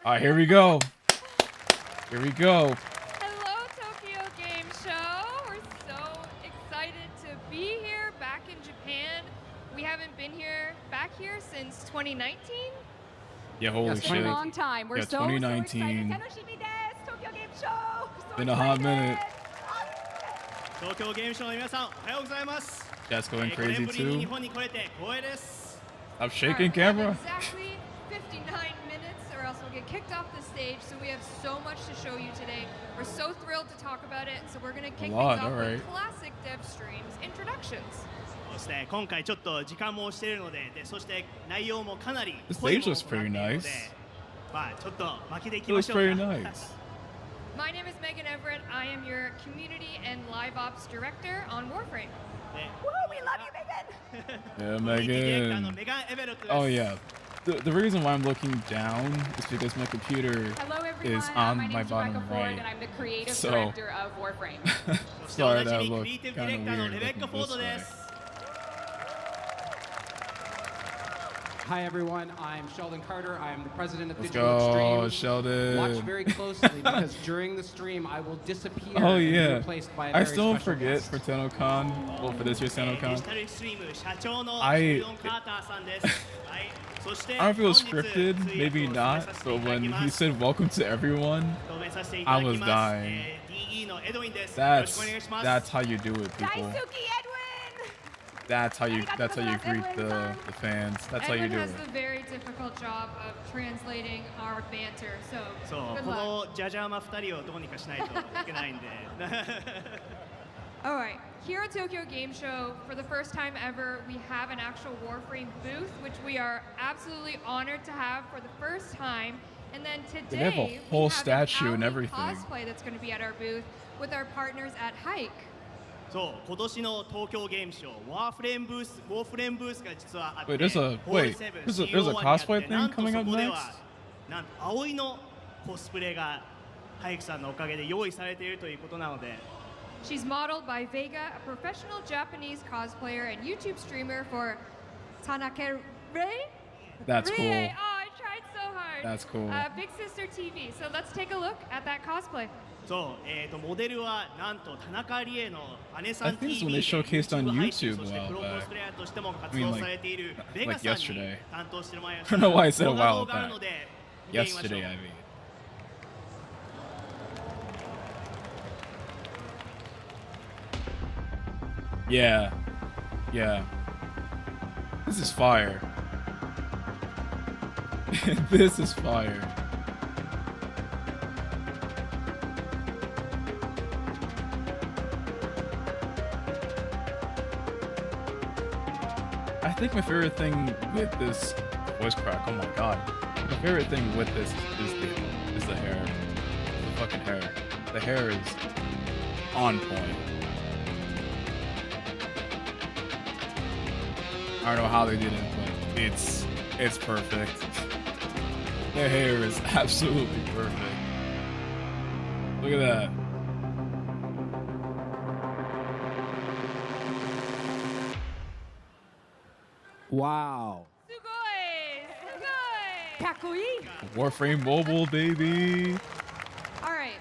All right, here we go. Here we go. Hello, Tokyo Game Show. We're so excited to be here back in Japan. We haven't been back here since 2019. Yeah, holy Yes, shit. been a long time. We're Yeah, so 2019. excited. Tokyo Game Show. So Been a hot excited. minute. 東京ゲームショウの皆さん、おはようございます。 That's going 5 crazy 年ぶりに日 too. 本に来れて光栄です。 I'm All right, shaking we have camera. exactly 59 minutes, or else we'll get kicked off the stage. So we have so much to show you today. We're so thrilled to talk about it. So we're going to kick things lot, off all right. with classic devstreams introductions. そうですね、今回ちょっと時間も押しているので、そして内容もかなり The 濃い stage もの looks となっている pretty ので nice. まあちょっと巻きでい It きま looks しょうか。 pretty nice. My name is Megan Everett. I am your community and live ops director on Warframe. ね Woo, we love you, Megan. Yeah, コミュニティディレクターの Megan. メガン・エベロットです。 Oh yeah. The reason why I'm looking down is because my computer Hello, everyone. is on my my name is bottom Rebecca Ford, right. and I'm the creative So- director of Warframe. そしてお Sorry なじ that I みク look リエイティブディ kind レ of クターの weird レベッカ・ looking フォー this ドで way. す。 Hi everyone, I'm Sheldon Carter. I'm the president of Let's Digital go, Extremes. Watch Sheldon. very closely because during the stream I will disappear Oh and be yeah. replaced by a I very still special forget guest. for TennoCon. Well, for this year's デジ TennoCon. タルエクストリーム社長の I- シェルドン・カーターさんです。はい。そして I don't know if it was 本日 scripted, 通訳を maybe 務め not, させて but いただ when きま he す said welcome to everyone, 務めさせていた I だ was きます dying. DE のエドウィンです。よろし That's くお願いします。 that's how you do it, people. Daisuke Edwin. That's how you greet the fans. That's how you Edwin do has it. the very difficult job of translating our banter. So そう good こ luck. のジャジャーマ2人をどうにかしないといけないんで All right, here at Tokyo Game Show, for the first time ever, we have an actual Warframe booth, which we are absolutely honored to have for the first time. And then They have a today, whole we have statue an and Aoi everything. cosplay that's going to be at our booth with our partners at Hike. そう今年の東京ゲームショーワーフレームブースが実はあって Wait, there's a cosplay thing coming up なんとそこでは next? なんと葵のコスプレがハイクさんのおかげで用意されているということなので She's modeled by Vega, a professional Japanese cosplayer and YouTube streamer for Tanake Rei. That's Rie. cool. Oh, I tried so hard. That's cool. Big Sister TV. So let's take a look at that cosplay. そうモデルはなんと田中理恵の姉さ I ん think this TV is when で they showcased on YouTube 配信 YouTube そして a while プロコ back. スプレイヤーとしても活 I mean, 動 like- されているベ like ガさんに yesterday. 担当してもらいま I don't know why I said a 動画 while がある back. ので見てみましょう Yesterday, I mean. Yeah. Yeah. This is fire. This is fire. I think my favorite thing with this voice crack, oh my god. My favorite thing with this is the hair. The fucking hair. The hair is on point. I don't know how they did it, but it's perfect. Their hair is absolutely perfect. Look at that. Wow. Sugoi! Sugoi! かっこいい. Warframe Mobile, baby. All right,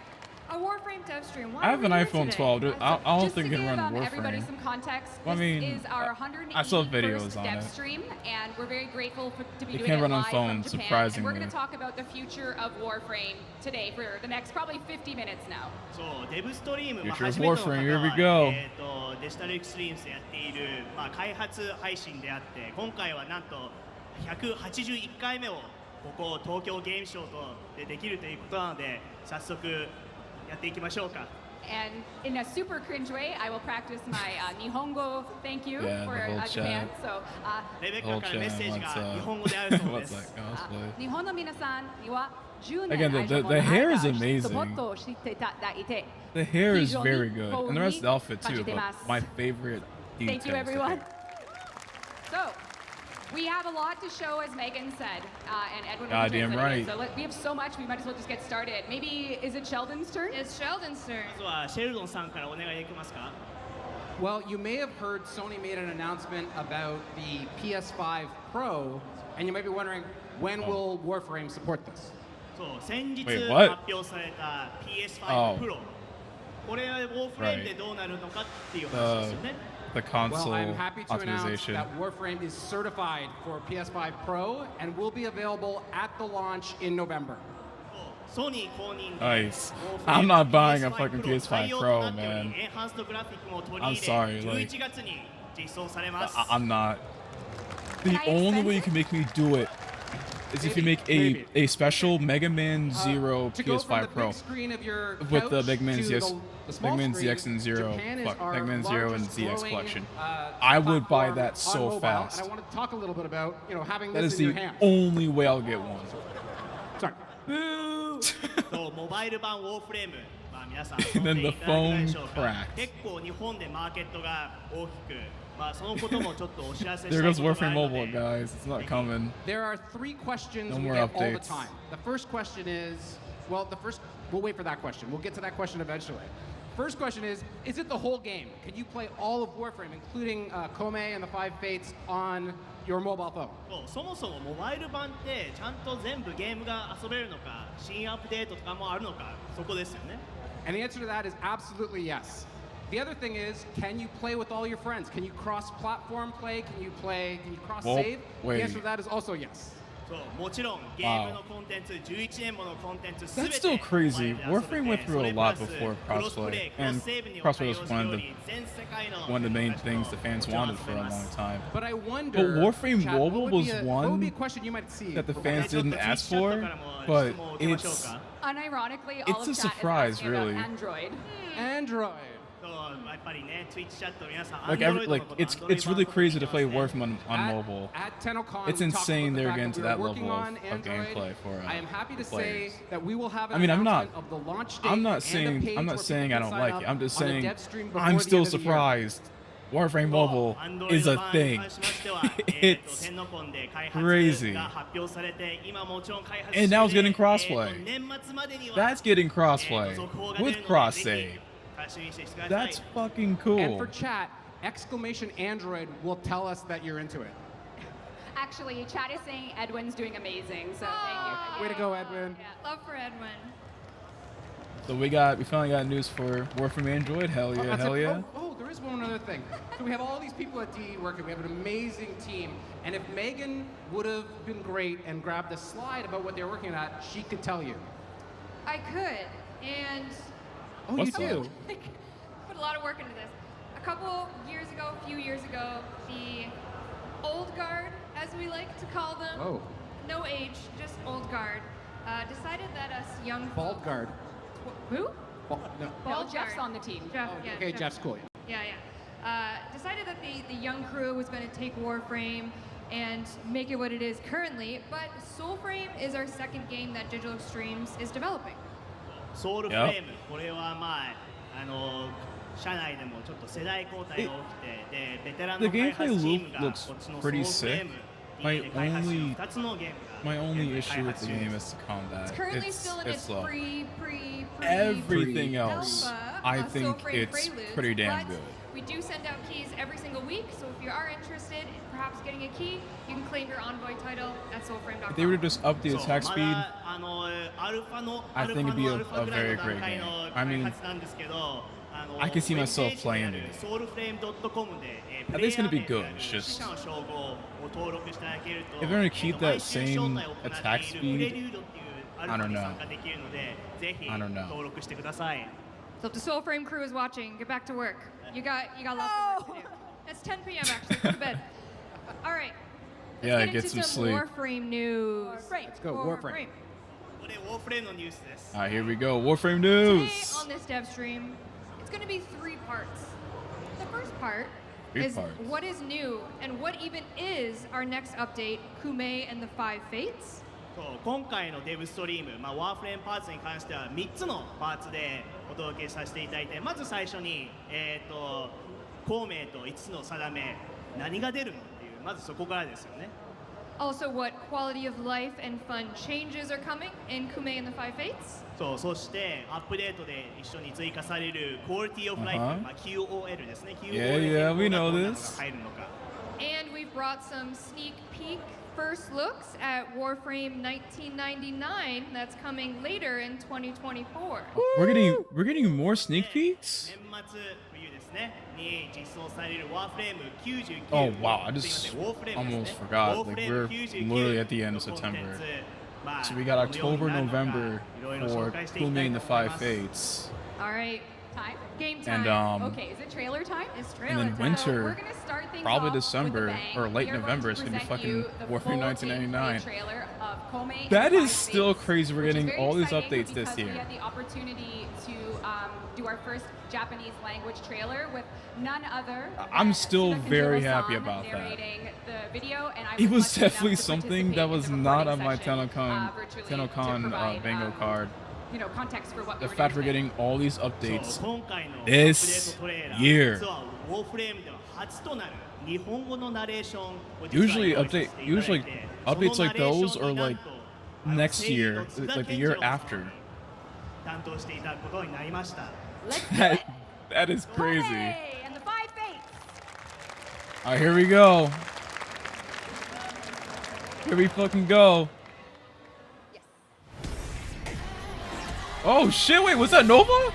a Warframe dev stream. Why I have are an we here iPhone today? 12. I don't Just think to it can give run everybody Warframe. some context, Well, I this mean, is our I saw 181st videos on dev it. stream, and we're very grateful to be It doing can it run on live phone, from Japan. And surprisingly. we're going to talk about the future of Warframe today for the next probably 50 minutes now. そうデブストリーム、 Future まあ、 of 初めての方 Warframe, here we は go. デジタルエクストリームスでやっている、まあ、開発配信であって今回はなんと181回目をここ東京ゲームショーとできるということなので早速やっていきましょうか。 And in a super cringe way, I will practice my Nihongo thank you Yeah, for the whole Japan. chat. So, レベッ Whole カからメッ chat セージ wants が日本語であるそうで what's す that。cosplay? 日本の皆さんには10 Again, 年 the 愛情を hair is 長い amazing. サポートをしていただいて The hair is 非常に very good, and the rest of the outfit too. But 感じてます。 my favorite details. Thank you, everyone. So, we have a lot to show, as Megan said, and Edwin. will be Goddamn translating it. right. So we have so much, we might as well just get started. Maybe is it Sheldon's turn? It's Sheldon's turn. まずはシェルドンさんからお願いできますか。 Well, you may have heard Sony made an announcement about the PS5 Pro, and you might be wondering, when will Warframe support this? そう先日 Wait, 発 what? 表された PS5 Oh. Pro、これはウォーフレームでどうなるのかっていう話ですよね。The Well, console I'm happy to announce optimization. that Warframe is certified for PS5 Pro and will be available at the launch in November. ソニー公認で Nice. ウォーフレーム I'm not buying a PS5 fucking Pro PS5 対応と Pro, なっており man. エンハンスドグラフィックも取り I'm 入 sorry, れ like- 11月に実装されます。 I'm not. The Can I only way you expense can make me do it is if you make Maybe. a special Mega Man Zero To go from the PS5 Pro big screen of your with the couch Mega Man to ZX, the small Mega Man screen, ZX and Zero, Japan is fuck, our Mega Man Zero and largest ZX growing, collection. I would buy platform that on so mobile, fast. And I want to talk a little bit about having That this is in your the hand. only way I'll get one. Sorry. とモバイル版ウォーフレーム、まあ、皆さん And then 遊んでい the ただけないでしょうか phone cracked. 結構日本でマーケットが大きく、まあ、そのこともちょっとお知らせした There い goes ことがあ Warframe るの Mobile, で guys. It's not coming. There are 3 questions No we more get all the updates. time. The first question is, well, we'll wait for that question. We'll get to that question eventually. First question is it the whole game? Can you play all of Warframe, including Kome and the 5 Fates, on your mobile phone? そもそもモバイル版ってちゃんと全部ゲームが遊べるのか、新アップデートとかもあるのか、そこですよね。 And the answer to that is absolutely yes. The other thing is, can you play with all your friends? Can you cross-platform play? Can you cross-save? wait. The answer to that is also yes. そうもちろんゲームのコンテンツ、11年ものコンテンツすべて That's still crazy. モバイルで遊べて Warframe went through a それプラ lot ス before クロスプレ crossplay, イクロ and スセーブにも crossplay 対応 was する one よ of う the に全世界の one of the main 人たちも things the fans もちろん wanted 遊 for べ a ま long す time. But I wonder, But Warframe Chad, Mobile what would was be what would be a one question you might see that the from- fans ちょっと didn't ツイッ ask チャット for, からも but 質問を受けましょう it's か。 Unironically, It's all a of chat surprise, is asking about really. Android. Android. そうやっぱりね、ツイッチチャット皆さん like Android の like こと it's Android it's 版 really のこと crazy 言 to って play ますね。 Warframe on mobile. At TennoCon, It's we talked insane about the they're fact getting that to we are that working level on of Android. gameplay for I am happy to say players. that we will have an I mean, I'm not- announcement of the launch date I'm not and a saying page I'm where not saying people I can don't sign like it. up I'm just on the saying devstream before I'm the still end of the year. surprised. Warframe Mobile アンド is ロイ a ド版に thing. 関しましては It's テンノコンで開発 crazy. が発表されて今もちろん開発 And now it's getting crossplay. 年末までには That's getting crossplay 続報が出るの with で cross ぜひ save. 楽しみにしてください That's fucking And cool. for chat, exclamation Android will tell us that you're into it. Actually, chat is saying Edwin's doing amazing, so thank you. Way to go, Edwin. Love for Edwin. So we finally got news for Warframe Android. Hell yeah, that's hell it. yeah. Oh, there is one other thing. So we have all these people at DE working. We have an amazing team. And if Megan would have been great and grabbed a slide about what they're working at, she could tell you. I could, and Oh, What's you do? like, put a lot of work into this. A few years ago, the old guard, as we like to call them, Oh, no age, just old guard, decided that us young bald folks- guard. Who? No. No, Bald Jeff's guard. on the team. Jeff, Oh, yeah, okay, Jeff. Jeff's cool. Yeah, yeah. Decided that the young crew was going to take Warframe and make it what it is currently, but Soulframe is our second game that Digital Extremes is developing. ソウルフレーム、これはまあ社内でもちょっと世代交代が起きて、でベテラン The の開 gameplay 発チーム loop が looks こっちのソウ pretty ルフレー sick. ム My で開発中 only 2つのゲームが my only 現在 issue 開 with 発 the 中 game で is す the combat. It's currently It's still in it's its slow. pre Everything else, alpha I of think Soulframe it's Preludes, pretty damn but good. we do send out keys every single week, so if you are interested in perhaps getting a key, you can claim your Envoy title at soulframe.com. If they were to just up the そう attack ま speed, だアルファの I アル think ファ it'd be の a- アルファぐらい a の very 段階 great の game. I 開 mean, 発なんですけど、I can see myself playing it. ソウルフレーム .com で I think it's gonna be プレイ good. ヤー名 It's で just- 死者の称号を登録していただけると If they're gonna keep that 毎週 same 招待を行っている attack speed, プレリュードっていうアルファ I don't に know. 参加できるので、ぜひ I don't know. 登録してください。 So if the Soulframe crew is watching, get back to work. You got lots of work to do. It's 10 p.m. actually. Go to bed. All right. Let's Yeah, get get into some some sleep. Warframe news. Let's go, Warframe. これウォーフレームのニュースです。 All right, here we go. Warframe Today news. on this dev stream, it's going to be 3 parts. The first part Three is parts. what is new and what even is our next update, Kume and the 5 Fates. そう今回のデブストリーム、ワーフレームパーツに関しては3つのパーツでお届けさせていただいて、まず最初に、孔明と5つの定め、何が出るのっていう、まずそこからですよね。 Also, what quality of life and fun changes are coming in Kume and the 5 Fates. そしてアップデートで一緒に追加されるクオリティオブライフ、QOL ですね。QOL Yeah, yeah, we know どんなのが this. 入るのか。 And we've brought some sneak peek first looks at Warframe 1999 that's coming later in 2024. We're getting more sneak peeks? 年末冬ですねに実装される Warframe 99 Oh wow, I すい just ません Warframe ですね almost forgot. Like we're Warframe literally at the end of 99 September. コンテンツまあ So we got どのように October, なるのか November いろいろ for 紹介していきた Kume い and と the 思い Five ます Fates. All right, Time? game time. And Okay, is it trailer time? It's and trailer then time. winter, We're gonna start things probably off with a December bang. or late We are going November, to it's gonna be present fucking you the Warframe full 1999. gameplay trailer of Kome and That the is Five still Fates, crazy. We're which is getting very all these exciting updates this because year. We had the opportunity to do our first Japanese language trailer with none other. I'm than still Tsuda very Kanjuro-san happy about that. narrating the video, and I It was lucky enough definitely to something that participate was in the not recording on my session, Tenocon virtually to provide, bingo card. You know, context for what The we were fact we're doing today. getting all these そう updates 今回のアップ this デートトレーラー year. 実は Warframe では初となる日本語のナレーションを実は Usually 用意させていただいて usually その updates like ナレーション those に are なん like と next 声優の year, 津田 like the 健 year 次郎さん after. 担当していただくことになりました Let's do That it. that is crazy. Kome and the Five Fates. All right, here we go. Here we fucking go. Yes. Oh shit! Wait, was that Nova?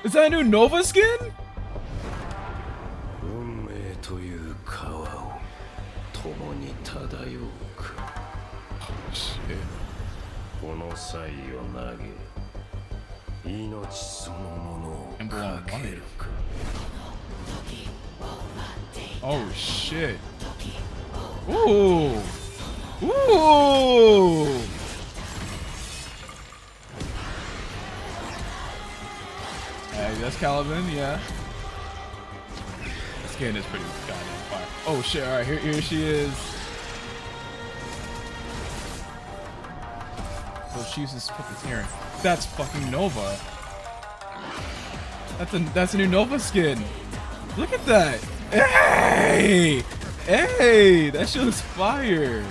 Is that a new Nova skin? 運命という川を共に漂うか Shit. この際を投げ命そのものを And か blown けるか Oh shit. Ooh. Ooh. Hey, that's Caliban, yeah. This skin is pretty goddamn fire. Oh shit, alright, here she is. So she uses Puppeteering. That's fucking Nova. That's a new Nova skin. Look at that. Hey! Hey! That shit was fire.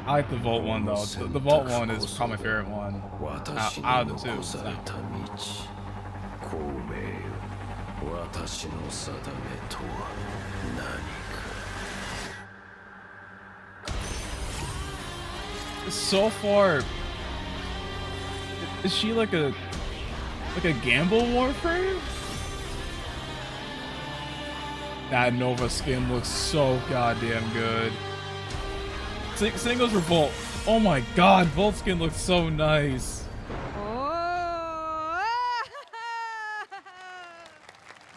I like the Vault one though. The Vault one is probably my favorite one. 私 Out に of the two. 残された道孔明よ私の定めとは何か So far, is she like a gamble Warframe? That Nova skin looks so goddamn good. Same goes for Volt. Oh my god, Volt skin looks so nice. Oh!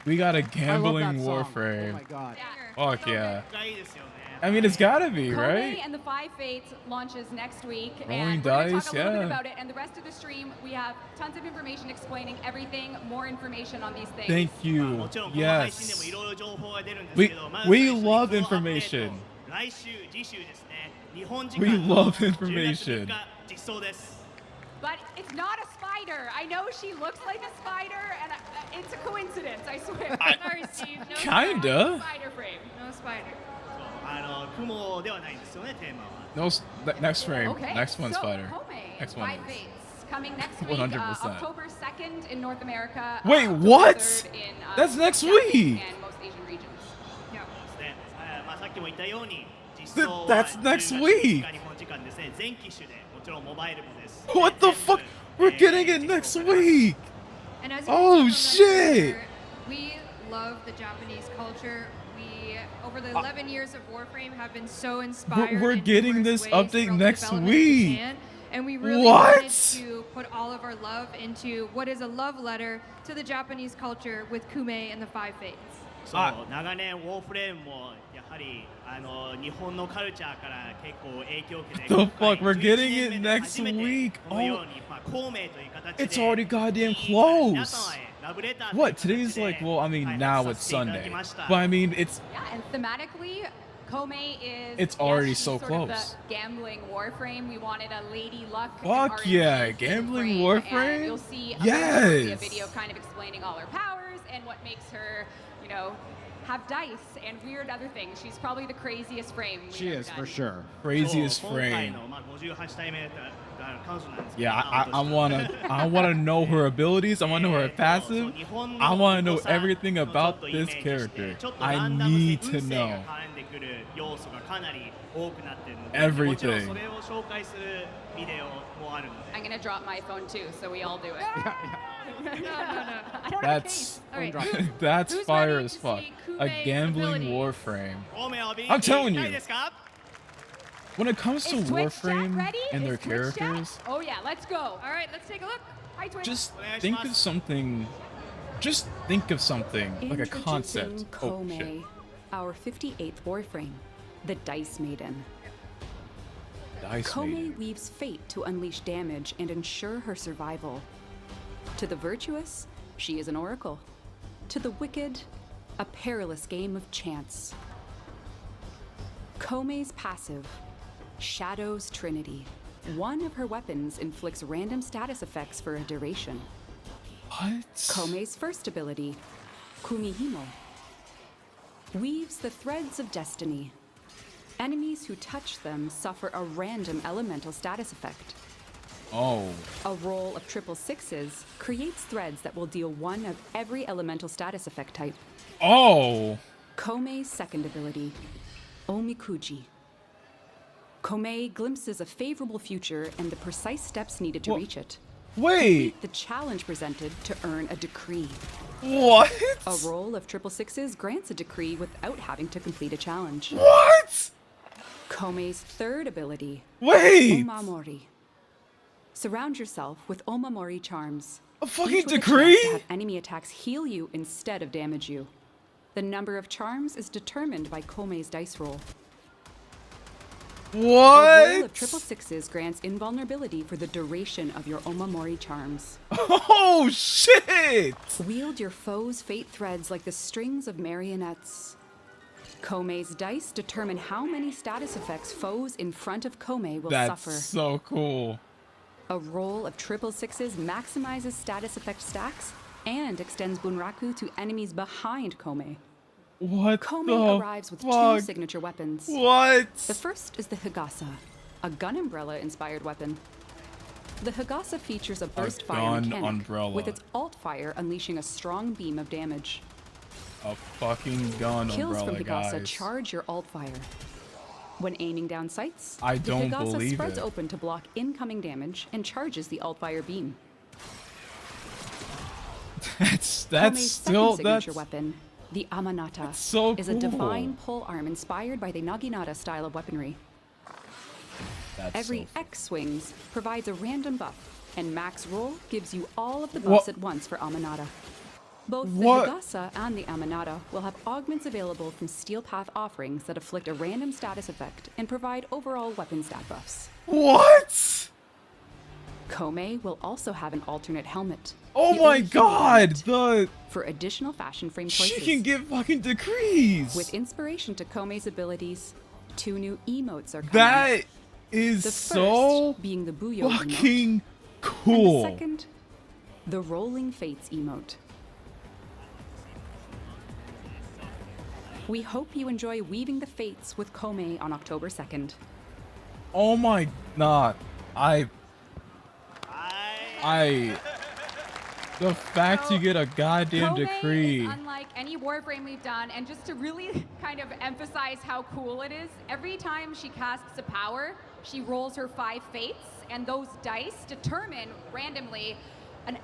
We got a I love gambling that song. Oh Warframe. my god. Fuck yeah. がいいですよね I mean, it's gotta be, Kome right? and the Five Fates launches next week, Rolling and we're going to dice, talk a little bit yeah. about it. And the rest of the stream, we have tons of information explaining everything, more information on these things. Thank まあ you. もちろんこの配信でもい Yes. ろいろ情報が出るんですけど、 We- まず we 最初に love このアップデート information. 来週、次週ですね、日本時 We 間の love 10 information. 月3日実装です。 But it's not a spider. I know she looks like a spider, and it's a coincidence, I swear. Sorry, Steve. No Kinda. Spider frame. No spider. 雲ではないんですよね、テーマは。 No, next frame. Okay. Next one's so, Spider. Kome, Next one Five is. Fates, coming next week, 100%. October 2nd in North America. Wait, October what? 3rd in, That's next Japan week. And most Asian regions. Yeah. ですねまあ、さっきも言ったように、実装は That's next 10 week. 月3日日本時間ですね、全機種で、もちろんモバイルもです。 What the 全部 fuck? We're getting it 実 next 装から week. And as you Oh, can see from the shit. trailer, we love the Japanese culture. We, over the 11 years of Warframe, have been so inspired. we're in getting numerous this ways update throughout the next development of week. Japan, and we really What? wanted to put all of our love into what is a love letter to the Japanese culture with Kume and the Five Fates. そうあ長年ウォーフレームもやはり日本のカルチャーから結構影響を受けて What the 今回 fuck? We're getting 11 it 年目で next 初めて week. このように、まあ、孔明という形で It's already goddamn 皆様 close. へラブレター What? という形 Today's で like, well, I mean, 開 now 発 it's させていただ Sunday. きました But I mean, it's Yeah, and thematically, Kome is. It's already she's so sort of close. the gambling Warframe. We wanted a Lady Luck. and Fuck RNG yeah, theme gambling frame, Warframe? And you'll see a Yes. video kind of explaining all her powers and what makes her, you know, have dice and weird other things. She's probably the craziest frame. She is for sure. craziest そう今回 frame. の、まあ、58体目だっ彼女なんですけど Yeah, まあ I wanna know her abilities. I wanna know her そう passive. 日本 I の wanna know 良さ everything のちょ about っとイメ this ージして character. ちょっと I ランダム性 need 運 to 勢が know 絡んでくる要素がかなり多くなってるので everything. もちろんそれを紹介するビデオもあるので I'm gonna drop my phone too, so we all do it. No, no, no. I don't have a That's case. All right. that's Who's fire ready as to fuck. see A Kume's gambling abilities? Warframe. お目を見 I'm telling you. たいですか When it comes to Is Twitch chat Warframe ready? and their Is Twitch chat? characters, Oh yeah, let's go. All right, let's take a look. Hi, Twitch. just think of something. Just think of something like a concept. Introducing Oh shit. Kome, our 58th Warframe, the Dice Maiden. Dice Kome Maiden. weaves fate to unleash damage and ensure her survival. To the virtuous, she is an oracle. To the wicked, a perilous game of chance. Kome's passive, Shadow's Trinity. One of her weapons inflicts random status effects for a duration. What? Kome's first ability, Kumihimo, weaves the threads of destiny. Enemies who touch them suffer a random elemental status effect. Oh. A roll of triple sixes creates threads that will deal one of every elemental status effect type. Oh. Kome's second ability, Omikuji. Kome glimpses a favorable future and the precise steps needed to Wha- reach it. Wait. The challenge presented to earn a decree. What? A roll of triple sixes grants a decree without having to complete a challenge. What? Kome's third ability, Wait. Omamori. Surround yourself with Omamori charms. A fucking Each with a chance decree? to have enemy attacks heal you instead of damage you. The number of charms is determined by Kome's dice roll. A roll of triple What? sixes grants invulnerability for the duration of your Omamori charms. Oh shit! Wield your foe's fate threads like the strings of marionettes. Kome's dice determine how many status effects foes in front of Kome will That's suffer. so cool. A roll of triple sixes maximizes status effect stacks and extends Bunraku to enemies behind Kome. What Kome the arrives with fuck? two signature weapons. What? The first is the Higasa, a gun umbrella inspired weapon. The Higasa features a burst fire gun mechanic, umbrella. with its alt fire unleashing a strong beam of damage. A fucking gun Kills umbrella, from Higasa guys. charge your alt fire. When aiming down sights, I the don't Higasa believe spreads it. open to block incoming damage and charges the alt fire beam. That's Kome's still second that's signature weapon, the Amanata, so is a cool. divine pole arm inspired by the Naginata style of weaponry. that's Every so X swings provides a random buff, and max roll gives you all of the What? buffs at once for Amanata. Both What? the Higasa and the Amanata will have augments available from Steel Path offerings that afflict a random status effect and provide overall weapon stat buffs. What? Kome will also have an alternate helmet. Oh the my only human god! helmet, The for additional fashion frame she choices. can get fucking decrees. With inspiration to Kome's abilities, 2 new emotes are coming. That is the so first being the Buyo emote, fucking and cool. the second, the Rolling Fates emote. We hope you enjoy weaving the fates with Kome on October 2nd. Oh my god. The fact you get a goddamn Kome decree. is unlike any Warframe we've done, and just to really kind of emphasize how cool it is, every time she casts a power, she rolls her 5 fates, and those dice determine randomly an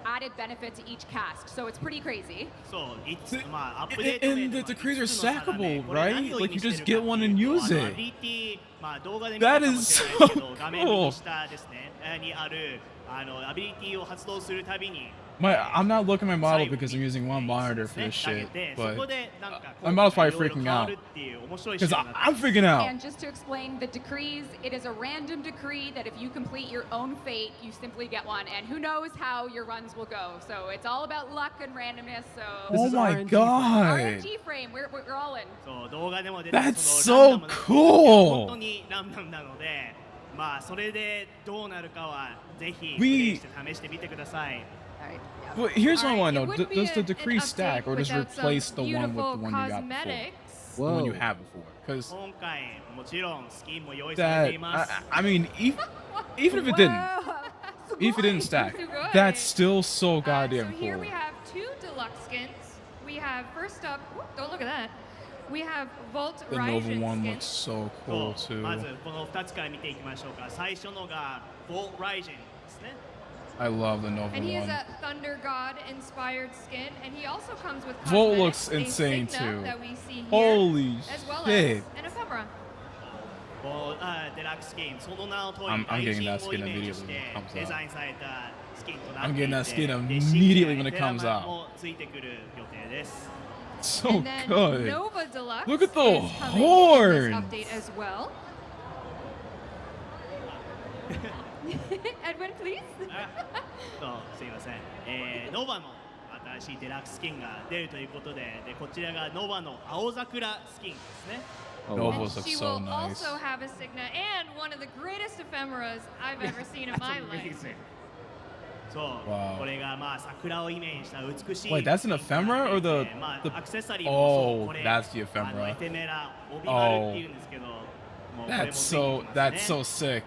added benefit to each cast. So it's pretty crazy. そういつ The- まあアップデート and 名 the とか decrees are いつの定め sackable, これ何 right? を Like 意 you 味して just る get か one って and いうと use ア it. ビリティまあ動画で見た That かも is しれないですけど so 画面右 cool. 下ですねにあるアビリティを発動するたびに I'm not looking at my model 最後に because I'm using one monitor for ね this 投げ shit, てそ but こでなんか my model's probably いろいろ freaking 変わ out るっていう面白い仕 because 様になって I'm freaking out. And just to explain the decrees, it is a random decree that if you complete your own fate, you simply get one. And who knows how your runs will go. So it's all about luck and randomness. So Oh is my RNG god. RNG frame, we're all in. そう動画でも出て That's そのランダムな so cool. 本当にランダムなのでまあそれでどうなるかはぜひプ We- レイして試してみてください All right. Yeah. Well, here's what I Alright, want it to know. wouldn't be Does the an decree update stack or just without some replace the one with the beautiful one you got before? cosmetics. when you Whoa. have before. Because 今回もちろんスキンも用意されて that います。 I mean, even if it didn't, Whoa. even if it didn't stack, Sugoi. that's still so So goddamn here cool. we have 2 deluxe skins. We have first up. Don't look at that. We have Volt The Nova Ryzen one skin. looks so そ cool う too. まずこの2つから見ていきましょうか。最初のが Volt Ryzen ですね。 I love the Nova And he is one. a Thunder God inspired skin, and he also comes with Volt cosmetics, looks a insane, Signa too. that we see here, Holy as well shit. as an ephemera. デラックススキン、その名の通り I'm 外 getting 人 that を skin イメージ immediately し when て it comes デ out. ザインされたスキンとな I'm ってい getting て that skin で immediately when it テラ comes マ out. もついてくる予定です。 So And then good. Nova Deluxe Look at the is coming in horns. this update as well. Edwin, please. そうすいません、ノバの新しいデラックススキンが出るということで、こちらがノバの青桜スキンですね。 Novas And look she so will nice. also have a Signa and one of the greatest ephemeras I've ever seen in my life. そう、 Wow. これがまあ桜をイメージした美しい。 Wait, that's an ephemera or the- まあ the- アクセサリーもそう Oh, これ that's the ephemera. エフェメラ、帯丸っていうんですけど、もうこれも That's ついてき so ますね that's so sick.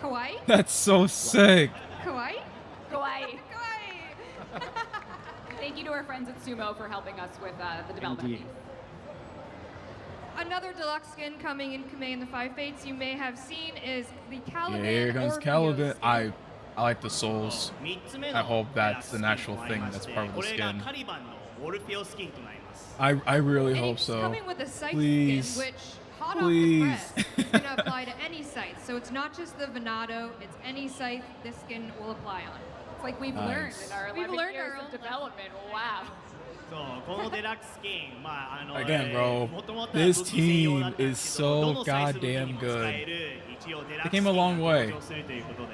Kawaii? That's so sick. Kawaii? Kawaii. Kawaii! Thank you to our friends at Sumo for helping us with the development. Indeed. Another deluxe skin coming in Kame in the Five Fates you may have seen is the Caliban. Yeah, here comes Orpheus Caliban. skin. I like the souls. 3つ目の I hope デラック that's ス an スキン actual となり thing ま that's して part of the これが skin. カリバンのウォルフィオスキンとなります。 I really And hope it's so. coming with a scythe Please. skin, which hot Please. off the press is going to apply to any scythe. So it's not just the Venado, it's any scythe this skin will apply on. It's like we've Nice. learned in our We've 11 learned years our of own development. Wow. そうこのデラックススキン、まあAgain, bro, 元々は武 this 器専用だったん team で is すけど so どのサイズ武器に goddamn も使える一応デラッ They クスス came キ a ン long が way. 登場するということで。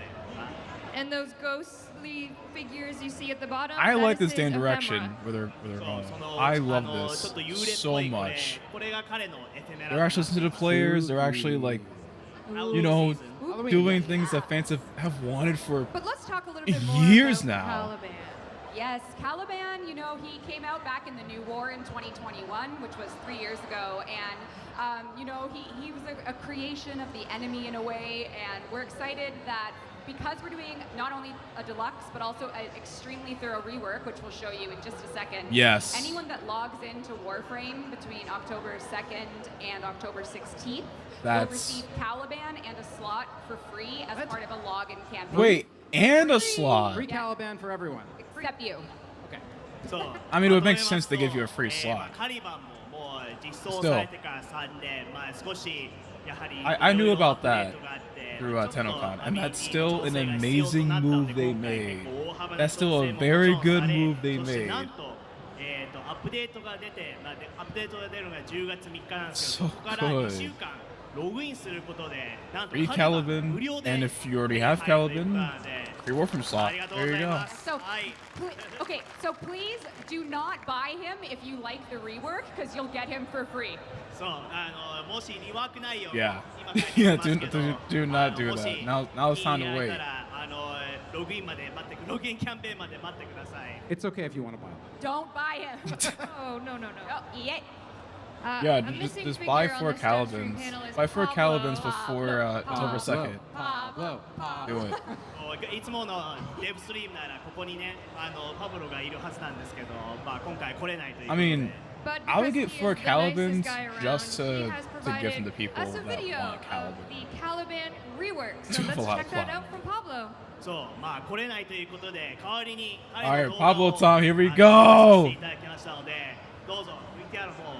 And those ghostly figures you see at the bottom. I that like is this damn his direction ephemera. where they're そう going. その I ち love ょっ this と幽霊っ so ぽいこれ much. これが彼のエフェメラ They're actually listening to the players. They're actually like, you know, doing things that fans have wanted for But let's talk a little bit more years about now. Caliban. Yes, Caliban, you know, he came out back in the New War in 2021, which was 3 years ago, and, you know, he was a creation of the enemy in a way, and we're excited that because we're doing not only a deluxe, but also an extremely thorough rework, which we'll show you in just a second. Yes. Anyone that logs into Warframe between October 2nd and October 16th will That's- receive Caliban and a slot for free as part of a login campaign. Wait, and a slot. Free Caliban for everyone. Except you. Okay. そう I mean, it would ま make とめます sense to give you a free と slot. カリバンももう実装されてから3年、まあ少しやはり I knew いろいろ about アップデー that トがあって through ちょっと Tenocon, まあ and ミー that's ティン still グ an 調整が必要と amazing なったの move で they 今回 made. 結構大幅な That's still 調 a 整も very もちろ good んされ move they そして made. なんとアップデートが出て、まあ、アップデートが出るのが10月3日なんですけど、 So ここから2 good. 週間ログインすることでなんと Free カリバン Caliban, 無料で and if you already 手に have 入るということ Caliban, なので free Warframe あ slot. りがとうご There ざ you い go. ます So, はい。 okay, so please do not buy him if you like the rework, because you'll get him for free. そう、もしリワーク内容を Yeah. 今書いて Yeah, ますけど do not do もし that. Now it's time 気に to 入られ wait. たらログインまで待ってログインキャンペーンまで待ってください。 It's okay if you want to buy it. Don't buy him. Oh, no, no, no. Oh, yeah. Yeah, a missing just figure buy on 4 this devstream Calibans. panel is Buy 4 Pablo. Calibans before October Pablo. 2nd. Pablo. Do it. いつものデブストリームならここにねパブロがいるはずなんですけど、まあ今回来れないということ I で。 mean, But I would because get he 4 is the nicest Calibans guy around, just he to has give them to provided people us a that video want of Caliban. the Caliban rework. So It's a let's lot check of that fun. out from Pablo. そう、まあ来れないということで代わりに Alright, Pablo さ time, here we せ go! ていただきましたので、どうぞ VTR の方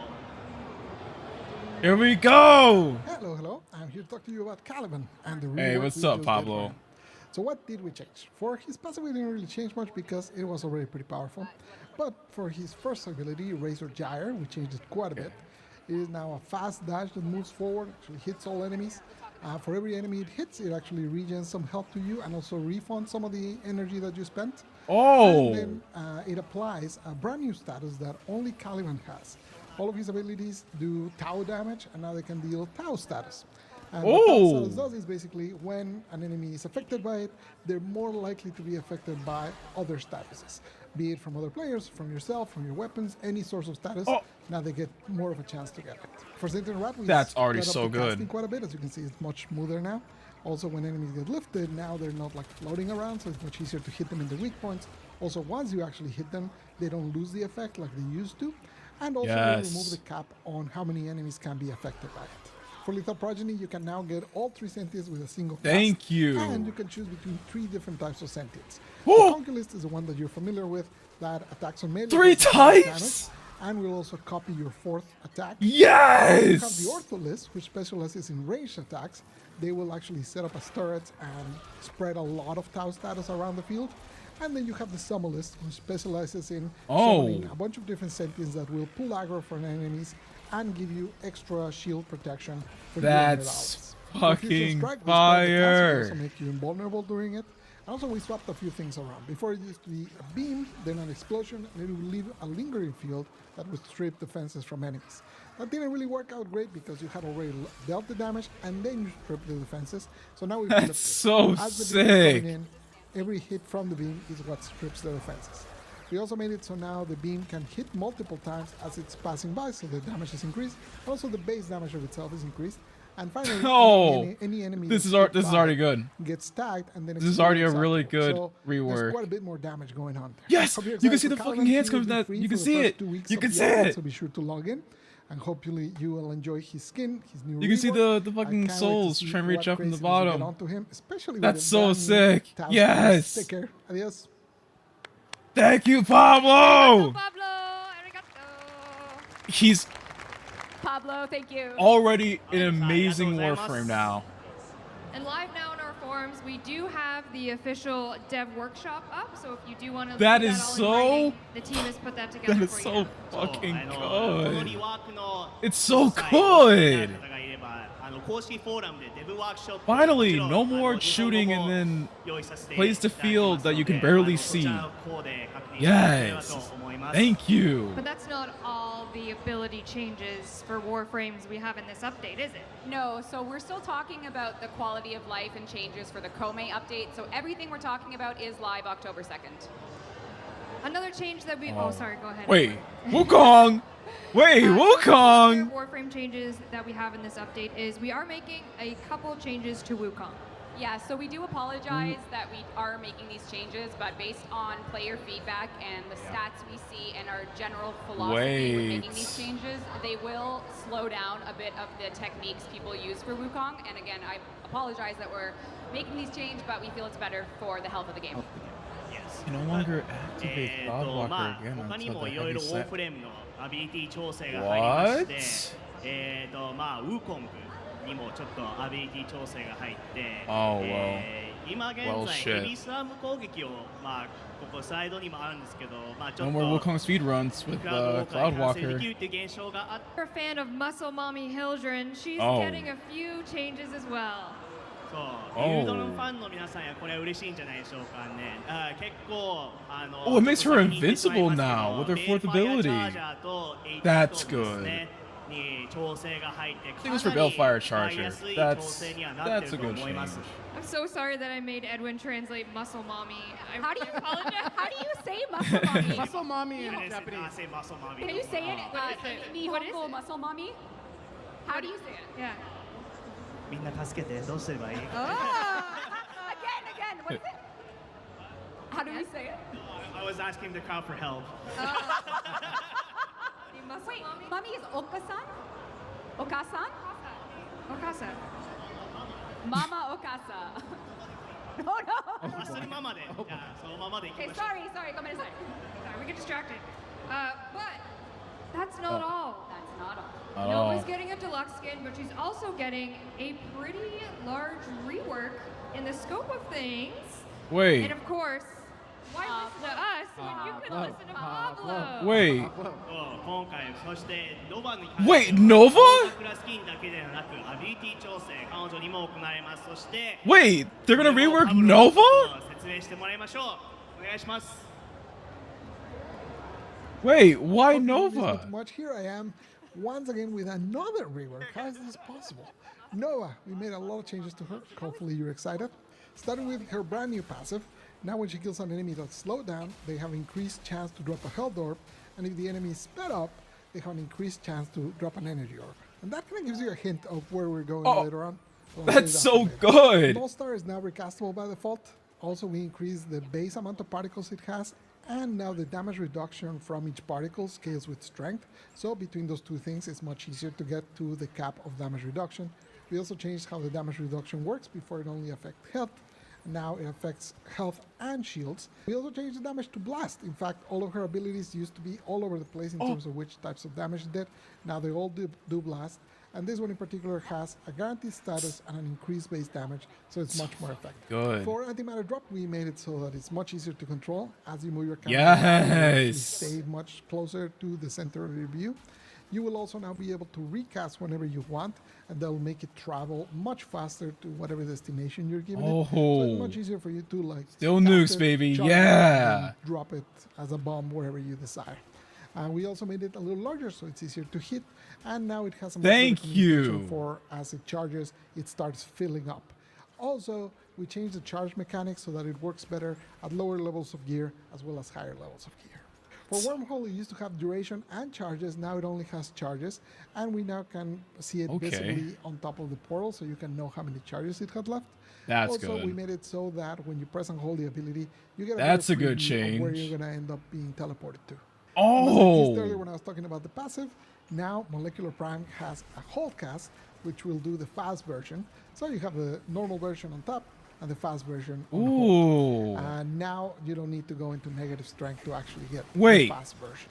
Here we go! Hello, hello. I'm here to talk to you about Caliban and the Hey, rework what's we up, just did Pablo? for him. So what did we change? For his passive, we didn't really change much because it was already pretty powerful. But for his first ability, Razor Gyre, we changed it quite a bit. It is now a fast dash that moves forward, actually hits all enemies. For every enemy it hits, it actually regens some health to you and also refunds some of the energy that you spent. Oh! And then it applies a brand new status that only Caliban has. All of his abilities do Tau damage, and now they can deal Tau status. And what Tau Oh. status does is basically when an enemy is affected by it, they're more likely to be affected by other statuses, be it from other players, from yourself, from your weapons, any source of status. Oh. Now they get more of a chance to get it. For Sentinel Rat, we That's already sped up so the casting good. quite a bit. As you can see, it's much smoother now. Also, when enemies get lifted, now they're not like floating around, so it's much easier to hit them in the weak points. Also, once you actually hit them, they don't lose the effect like they used to. And also, we Yes. remove the cap on how many enemies can be affected by it. For Lethal Progeny, you can now get all 3 sentients with a single cast. Thank you. And you can choose between 3 different types of sentients. Whoa. The Conquest is the one that you're familiar with, that attacks on melee. 3 does damage, types? And will also copy your 4th attack. You have the Yes. Ortholist, which specializes in ranged attacks. They will actually set up as turrets and spread a lot of Tau status around the field. And then you have the Summonist, who specializes in summoning a bunch of different sentients that will pull aggro from enemies and give you extra shield protection for you and your That's allies. For Fusion fucking Strike, we spread the cast, we fire. also make you invulnerable during it. And also, we swapped a few things around. Before, it used to be a beam, then an explosion, and it would leave a lingering field that would strip defenses from enemies. That didn't really work out great because you had already dealt the damage and then you stripped the defenses. So now we flipped it. so As the beam is coming sick. in, every hit from the beam is what strips the defenses. We also made it so now the beam can hit multiple times as it's passing by, so the damage is increased. Also, the base damage of itself is increased. And finally, Oh, any enemy this that's is hit this is by already good. gets tagged, and then This is already a explodes really afterwards. good So rework. There's quite a bit more damage going on there. Yes, Hope you're you can excited see for the Caliban. fucking hands He coming will be down. free You for can the see first it. 2 weeks You of can the see update, it. So be sure to log in, and hopefully you will enjoy his skin, his new. You can see rework. the I fucking can't wait to souls see trying to reach what up from the craziness we get bottom. onto him, especially with That's the so brand new sick. Tau Yes. sticker. Adios. Thank you, Pablo. Pablo, arigato. He's Pablo, thank you. already an amazing Warframe now. And live now on our forums, we do have the official dev workshop up. So if you do want to That see is all in so- writing, the team has put that together That is for so you. fucking この good. リワークの It's so 際 good. 方がいれば公式フォーラムでデブワークショップ Finally, もちろん no more 日本語 shooting も and then 用意させて plays to いただきます field の that you can で barely そち see. らの方で確認していただければと思います。 Thank you. But that's not all the ability changes for Warframes we have in this update, is it? No, so we're still talking about the quality of life and changes for the Kome update. So everything we're talking about is live October 2nd. Another change that we... Oh, sorry, go ahead. Wait, Wukong. Wait, Other Wukong. Warframe changes that we have in this update is we are making a couple changes to Wukong. Yeah, so we do apologize that we are making these changes, but based on player feedback and the stats we see and our general philosophy with making these Wait. changes, they will slow down a bit of the techniques people use for Wukong. And again, I apologize that we're making these changes, but we feel it's better for the health of the game. Yes. You no longer activate ま Cloudwalker あ again 他に until も the いろいろ heavy ウォー set. フレームのアビリティ調整が入りまして、まあウーコングにもちょっとアビリティ調整が入って、 Oh, well. 今現 Well, 在 shit. ヘビースアーム攻撃をまあここサイドにもあるんですけど、まあちょ No っ more と Wukong speedruns with クラウドウォーカーに完成で Cloudwalker. きるっていう現象があって。 If you're a fan of Muscle Mommy Hildren, she's Oh. getting a few changes as well. そう、 Oh. ユードのファンの皆さんやこれは嬉しいんじゃないでしょうかね。結構Oh, it makes her ちょっと先に言ってしまいますけど invincible now with her fourth ベールファイア ability. チャージャーとエイト That's ストーンですね good. に調整が入って I think か it was for なり Bellfire 使いや Charger. すい調 That's 整にはなって that's る a と good 思います。 change. I'm so sorry that I made Edwin translate Muscle Mommy. I How do you apologize. how do you say muscle mommy? Muscle mommy in そうですね Japanese. 男性マソマミ Can you say it? What is it? What is Nihongo it? muscle mommy? How do you say it? Yeah. みんな助けてどうすればいい Again, what is it? How do we say it? I was asking the crowd for help. The Muscle Wait, Mommy? mommy is Okasan? Okasan? Okasa. Mama Okasa. No, no. まあそのままで、じゃあそのままでいき Okay, ましょう。 sorry, go minute. Sorry, we get distracted. But that's not all. That's not all. At Nova's all. getting a deluxe skin, but she's also getting a pretty large rework in the scope of things. Wait, And of course, why listen to us when you could listen to Pablo? wait. 今回そしてノバに Wait, Nova? クラスキンだけではなくアビリティ調整彼女にも行われます。そして Wait, they're gonna rework パブロ Nova? 説明してもらいましょう。お願いします。 Wait, why Okay, this is Nova? too much. Here I am, once again with another rework. How is this possible? Nova, we made a lot of changes to her. Hopefully you're excited. Starting with her brand new passive. Now when she kills an enemy that's slowed down, they have increased chance to drop a health orb. And if the enemy is sped up, they have an increased chance to drop an energy orb. And that kind of gives you a hint of where we're going later on. So That's so good. All-Star is now recastable by default. Also, we increase the base amount of particles it has, and now the damage reduction from each particle scales with strength. So between those two things, it's much easier to get to the cap of damage reduction. We also changed how the damage reduction works. Before it only affected health. Now it affects health and shields. We also changed the damage to blast. In fact, all of her abilities used to be all over the place in terms of which types of damage it did. Now they all do blast. And this one in particular has a guaranteed status and an increased base damage, so it's much more effective. Good. For antimatter drop, we made it so that it's much easier to control. As you move your camera, you stay much closer to the center of your view. You will also now be able to recast whenever you want, and that will make it travel much faster to whatever destination you're giving it. So it's much easier for you to like Still cast nukes, it, baby. charge it, Yeah. and drop it as a bomb wherever you desire. We also made it a little larger so it's easier to hit, and now it has a much better Thank communication you. for as it charges, it starts filling up. Also, we changed the charge mechanics so that it works better at lower levels of gear as well as higher levels of gear. For Wormhole, it used to have duration and charges. Now it only has charges, and we now can see it visibly on top of the portal, so you can know how many charges it had left. That's also, good. we made it so that when you press and hold the ability, you get That's a better good preview of where change. you're going to end up being teleported to. Oh. Earlier when I was talking about the passive, now Molecular Prime has a hold cast, which will do the fast version. So you have the normal version on top and the fast version on hold. And now you don't need to go into negative strength to actually get the fast version.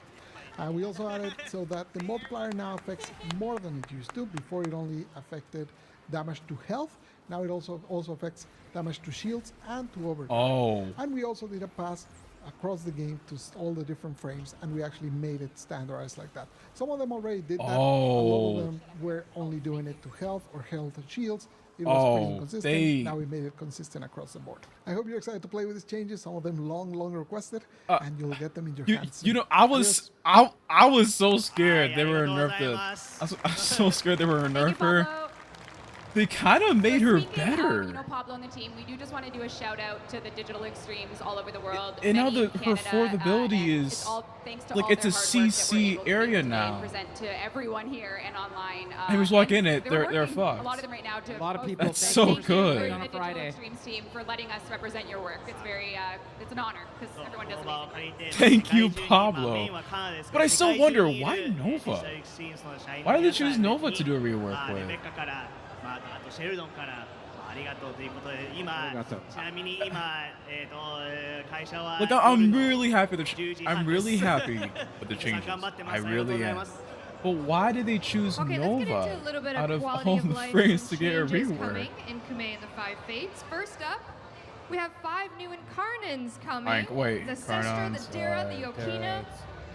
We also added so that the multiplier now affects more than it used to. Before it only affected damage to health. Now it also affects damage to shields and to overdrive. And we also did a pass across the game to all the different frames, and we actually made it standardized like that. Some of them already did that. A lot of them were only doing it to health or health and shields. It was pretty inconsistent. Now we made it consistent across the board. I hope you're excited to play with these changes. Some of them long requested, and you'll get them in your hands soon. You know, I was so scared they were nerfed. I was so scared they were nerfed her. They kind of made her better. You know, Pablo and the team, we do just want to do a shout out to the digital extremes all over the world. And now her Canada, affordability is it's all thanks to like all it's their a hard work that we're CC able to area do today and now. present to everyone here and online. They just walk in it, they're working, fucked. A lot of them right now. To A lot of people. That's thank so you thank for good. you on for a the Friday. Digital Extremes team for letting us represent your work. It's very, it's an honor because everyone does amazing. Thank you, Pablo. But I still wonder, why Nova? Why did they choose Nova to do a rework with? シェルドンからありがとうということで今ちなみに今会社は Look, I'm really happy with the changes. I really am. But why did they choose Okay, let's get Nova into a little bit out of of all quality of the life frames and to get a changes rework? coming in Kume and the Five Fates. First up, we have 5 new Incarnans coming. Alright, wait, the Sister, Incarnans, the Dira, the Yokina.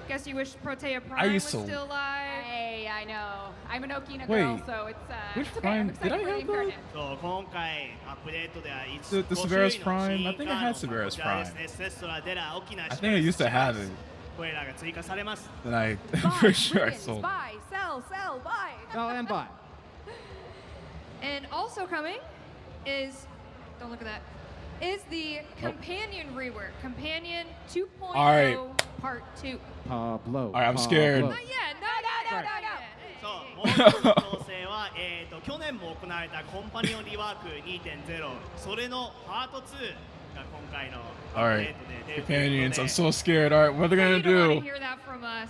Guess you wish Protea Prime was used to- still alive. Hey, I know. I'm an Okina Wait, girl, so it's which it's okay. Prime- I'm excited did I for the have that? Incarnate. そう今回アップデートでは The Severus Prime? I think I had Severus Prime. I think I used to have it. これらが追加されます Then I'm Buy, pretty sure I ribbons, sold. buy, sell, buy. Sell and buy. And also coming is, don't look at that, is the Companion rework. Companion 2.0 Alright. Part 2. Pablo. Alright, I'm scared. Not yet, no. そうもう一つの調整は去年も行われたコンパニオンリワーク 2.0 それのパート2が今回のアップデ Alright, ートで出るということ companions. で I'm so scared. Alright, what are they You gonna don't want to do? hear that from us.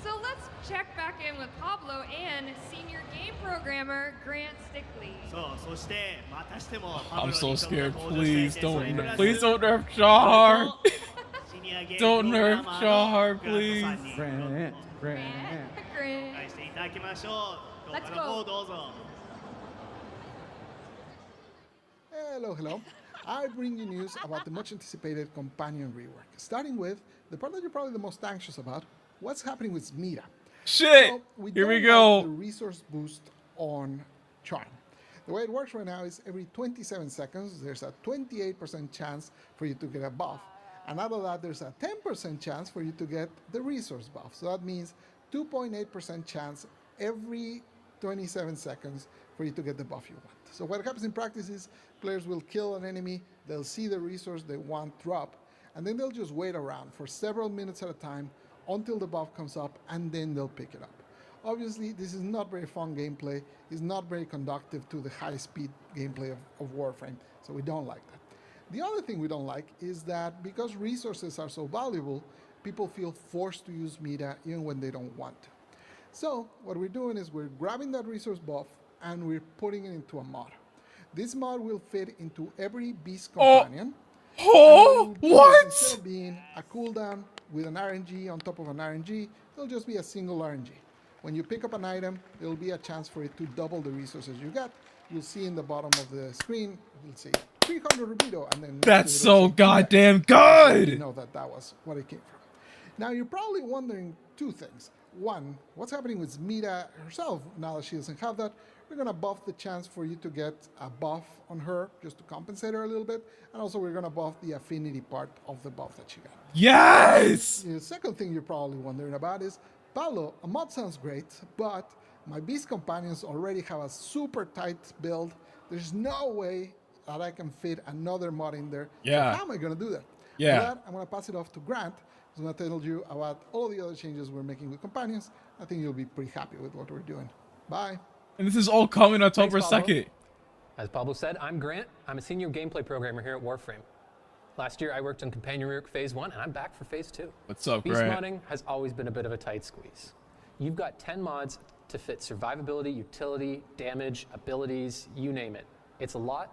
So let's check back in with Pablo and senior game programmer Grant Stickley. そうそしてまたしてもパブロ I'm に so ちょっと scared. 登場してい Please てそれプ don't, ラス please don't nerf Char. シニアゲーム Don't プログラ nerf マーの Char, グラントさんに Grant, Grant. 紹 Grant. 介していただきましょう動 Let's 画の go. 方どうぞ Hello. I bring you news about the much anticipated companion rework. Starting with the part that you're probably the most anxious about, what's happening with Mira. Shit. So Here we don't have go. the resource boost on Charm. The way it works right now is every 27 seconds, there's a 28% chance for you to get a buff. And out of that, there's a 10% chance for you to get the resource buff. So that means 2.8% chance every 27 seconds for you to get the buff you want. So what happens in practice is players will kill an enemy, they'll see the resource they want drop, and then they'll just wait around for several minutes at a time until the buff comes up, and then they'll pick it up. Obviously, this is not very fun gameplay. It's not very conducive to the high-speed gameplay of Warframe, so we don't like that. The other thing we don't like is that because resources are so valuable, people feel forced to use meta even when they don't want to. So what we're doing is we're grabbing that resource buff and we're putting it into a mod. This mod will fit into every beast companion. Oh, what? Instead of being a cooldown with an RNG on top of an RNG, it'll just be a single RNG. When you pick up an item, there'll be a chance for it to double the resources you got. You'll see in the bottom of the screen, it'll say 300 rubido, and then That's so goddamn good. You know that was what it came from. Now you're probably wondering two things. One, what's happening with Mita herself now that she doesn't have that? We're gonna buff the chance for you to get a buff on her just to compensate her a little bit, and also we're gonna buff the affinity part of the buff that she got. Yes. The second thing you're probably wondering about is, Pablo, a mod sounds great, but my beast companions already have a super tight build. There's no way that I can fit another mod in there. Yeah. So how am I gonna do that? Yeah. For that, I'm gonna pass it off to Grant, who's gonna tell you about all the other changes we're making with companions. I think you'll be pretty happy with what we're doing. Bye. And this is all coming October Thanks, Pablo. 2nd. As Pablo said, I'm Grant. I'm a senior gameplay programmer here at Warframe. Last year, I worked on Companion Rework Phase 1, and I'm back for Phase 2. What's up, Beast Grant? modding has always been a bit of a tight squeeze. You've got 10 mods to fit survivability, utility, damage, abilities, you name it. It's a lot,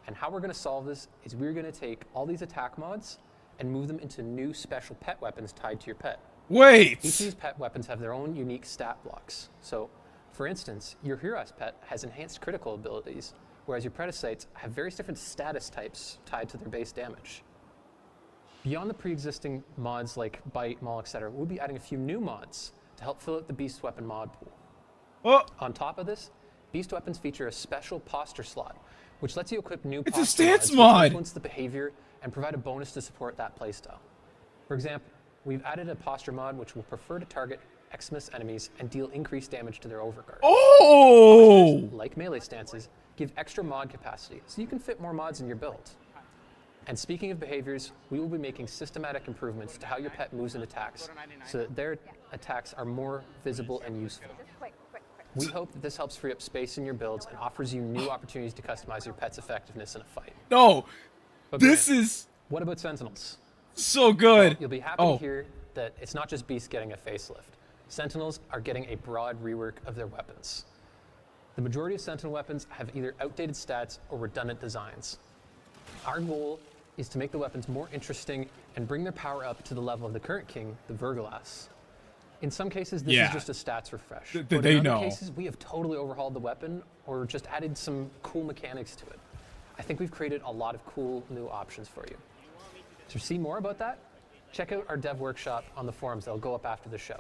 and how we're going to solve this is we're going to take all these attack mods and move them into new special pet weapons tied to your pet. Wait. Each of these pet weapons have their own unique stat blocks. So, for instance, your Hero's pet has enhanced critical abilities, whereas your Predicites have various different status types tied to their base damage. Beyond the pre-existing mods like Bite, Maul, etc., we'll be adding a few new mods to help fill out the Beast Weapon mod pool. Oh, On top of this, Beast Weapons feature a special posture slot, which lets you equip new It's a posture stance mods mod. which influence the behavior and provide a bonus to support that playstyle. For example, we've added a posture mod which will prefer to target Xmas enemies and deal increased damage to their overguard. oh. Like melee stances, give extra mod capacity so you can fit more mods in your build. And speaking of behaviors, we will be making systematic improvements to how your pet moves and attacks so that their attacks are more visible and useful. We hope that this helps free up space in your builds and offers you new opportunities to customize your pet's effectiveness in a fight. No, But this Grant, is what about Sentinels? so good. You'll be happy to hear that it's not just Beast getting a facelift. Sentinels are getting a broad rework of their weapons. The majority of Sentinel weapons have either outdated stats or redundant designs. Our goal is to make the weapons more interesting and bring their power up to the level of the current king, the Vergalas. In some cases, this is just a stats refresh. But they in other know. cases, we have totally overhauled the weapon or just added some cool mechanics to it. I think we've created a lot of cool new options for you. To see more about that, check out our dev workshop on the forums that'll go up after the show.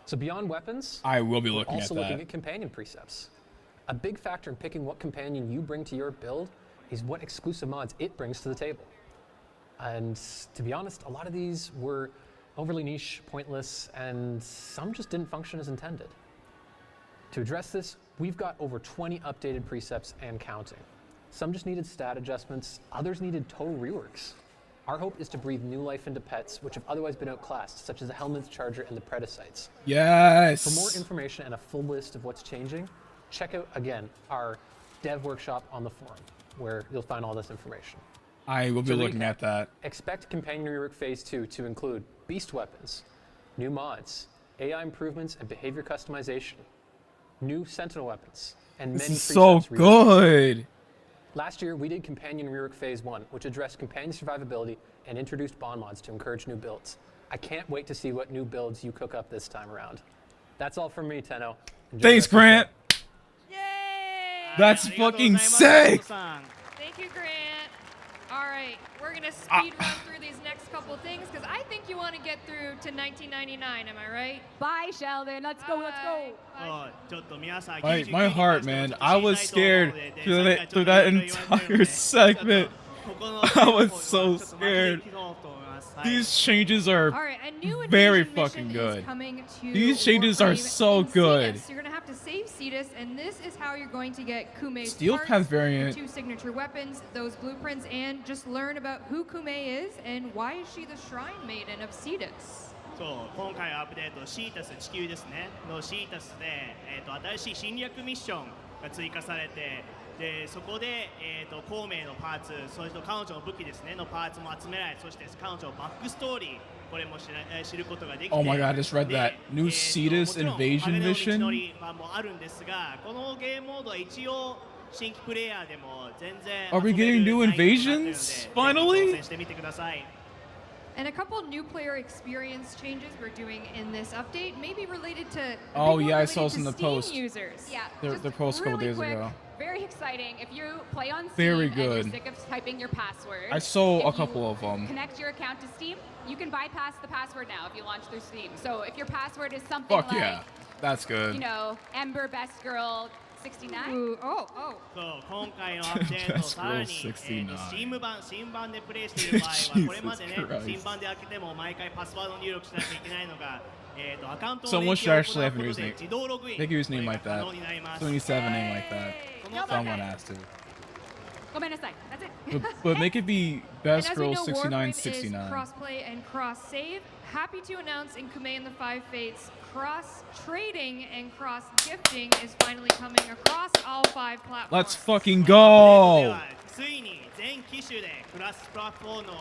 So beyond weapons, I will be we're looking at also that. looking at companion precepts. A big factor in picking what companion you bring to your build is what exclusive mods it brings to the table. And to be honest, a lot of these were overly niche, pointless, and some just didn't function as intended. To address this, we've got over 20 updated precepts and counting. Some just needed stat adjustments, others needed total reworks. Our hope is to breathe new life into pets which have otherwise been outclassed, such as the Helmet's Charger and the Predicites. Yes. For more information and a full list of what's changing, check out, again, our dev workshop on the forum, where you'll find all this information. I will be To looking recap, at that. Expect Companion Rework Phase 2 to include beast weapons, new mods, AI improvements and behavior customization, new Sentinel weapons, and This many is so precepts reworked. good. Last year, we did Companion Rework Phase 1, which addressed companion survivability and introduced bond mods to encourage new builds. I can't wait to see what new builds you cook up this time around. That's all from me, Tenno. Enjoy Thanks, the rest of the Grant. show. Yay! That's fucking sick. Thank you, Grant. All right, we're gonna speed run through these next couple things because I think you want to get through to 1999. Am I right? Bye, Sheldon. Let's go. Let's go. Bye. My heart, man. I was scared through that entire segment. I was so scared. These changes are All right, a new very invasion fucking mission is good. coming to These changes are Warframe so in good. Cetus. You're gonna have to save Cetus, and this is how you're going to get Kume's Steel parts, Path variant. the 2 signature weapons, those blueprints, and just learn about who Kume is and why is she the Shrine Maiden of Cetus. そう今回のアップデートシータス地球ですねのシータスで、新しい侵略ミッションが追加されてでそこで、孔明のパーツそれと彼女の武器ですねのパーツも集められそして彼女のバックストーリーこれも知ることができて Oh my god, I just read で that. New Cetus もちろん invasion 鋼の道 mission? のり版もあるんですがこのゲームモードは一応新規プレイヤーでも全然 Are we 遊べる getting new 内容になってるので invasions? Finally? ぜひ挑戦してみてください And a couple new player experience changes we're doing in this update may be related to Oh, maybe yeah, I related saw to some in the Steam post. users. Yeah, Their just post a couple really days quick, ago. Very exciting. If you play on Steam Very and you're good. sick of typing your password, I saw if a couple you of them. Connect your account to Steam. You can bypass the password now if you launch through Steam. So if your password is something Fuck like, yeah. That's good. you know, Ember Best Girl 69. Ooh, oh. そう今回のアップデートさらに、 69 Steam 版新版でプレイしている場合はこれまでね Jesus Christ. 新版で開けても毎回パスワード入力しなきゃいけないのが、アカウント Someone の should 連 actually 携を have 行 a うことで username. 自動ログイン Make a username これが like 可 that. 能になります 27 name like that. この Someone has to. ごめんなさい. That's it. But make it be And Best as we Girl know, 69 Warframe is 69. cross-play and cross-save. Happy to announce in Kume and the Five Fates, cross-trading and cross-gifting is finally coming across all 5 platforms. Let's fucking では go! ついに全機種でクラスプラットフォームの、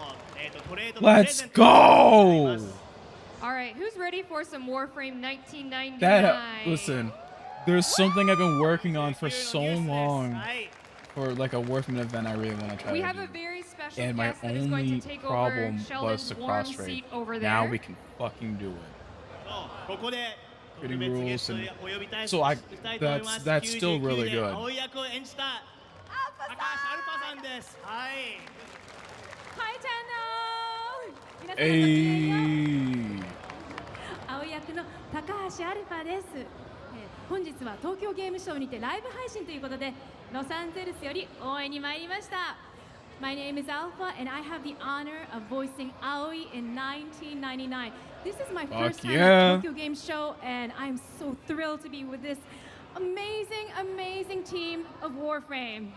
トレード Let's プレゼントがありま go! す All right, who's ready for some Warframe 1999? Listen, there's something I've been working on for so 野球のニュースです long はい for like a Warframe event I really want to try We to have a do. very special And my guest that is going only to take over problem was Sheldon's to warm cross trade. seat over there. Now we can fucking do it. そうここで特 Getting 別ゲ rules スト and をお呼びたい so I したいと思います that's still really 99 good. で青い役を演じた高橋アルファさんですはい Hi, Tenno! 皆様ごきげんよう。 Hey. 青役の高橋アルファです、本日は東京ゲームショウにてライブ配信ということでロサンゼルスより応援に参りました My name is Alpha and I have the honor of voicing Aoi in 1999 This is my first time yeah. at Tokyo Game Show and I'm so thrilled to be with this amazing team of Warframe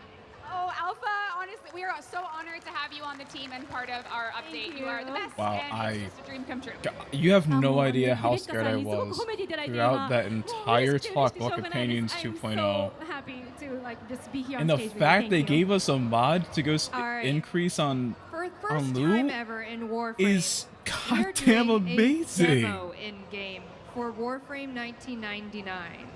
Oh, Alpha, honestly, we are so honored to have you on the team and part of our update. Thank You are the you. best, Wow, and it's just a dream come true. You have no Um, idea how Rebecca scared I さんにすごく was 褒めていただいて throughout that 今 entire もう嬉しくて talk 嬉しくてしょう about がないです Companions I'm 2.0. so happy to like just be here on And the stage with you. fact Thank they you. gave us a mod to go All right. increase on For the on first Lou time ever in Warframe, is we're goddamn doing a amazing. demo in-game for Warframe 1999.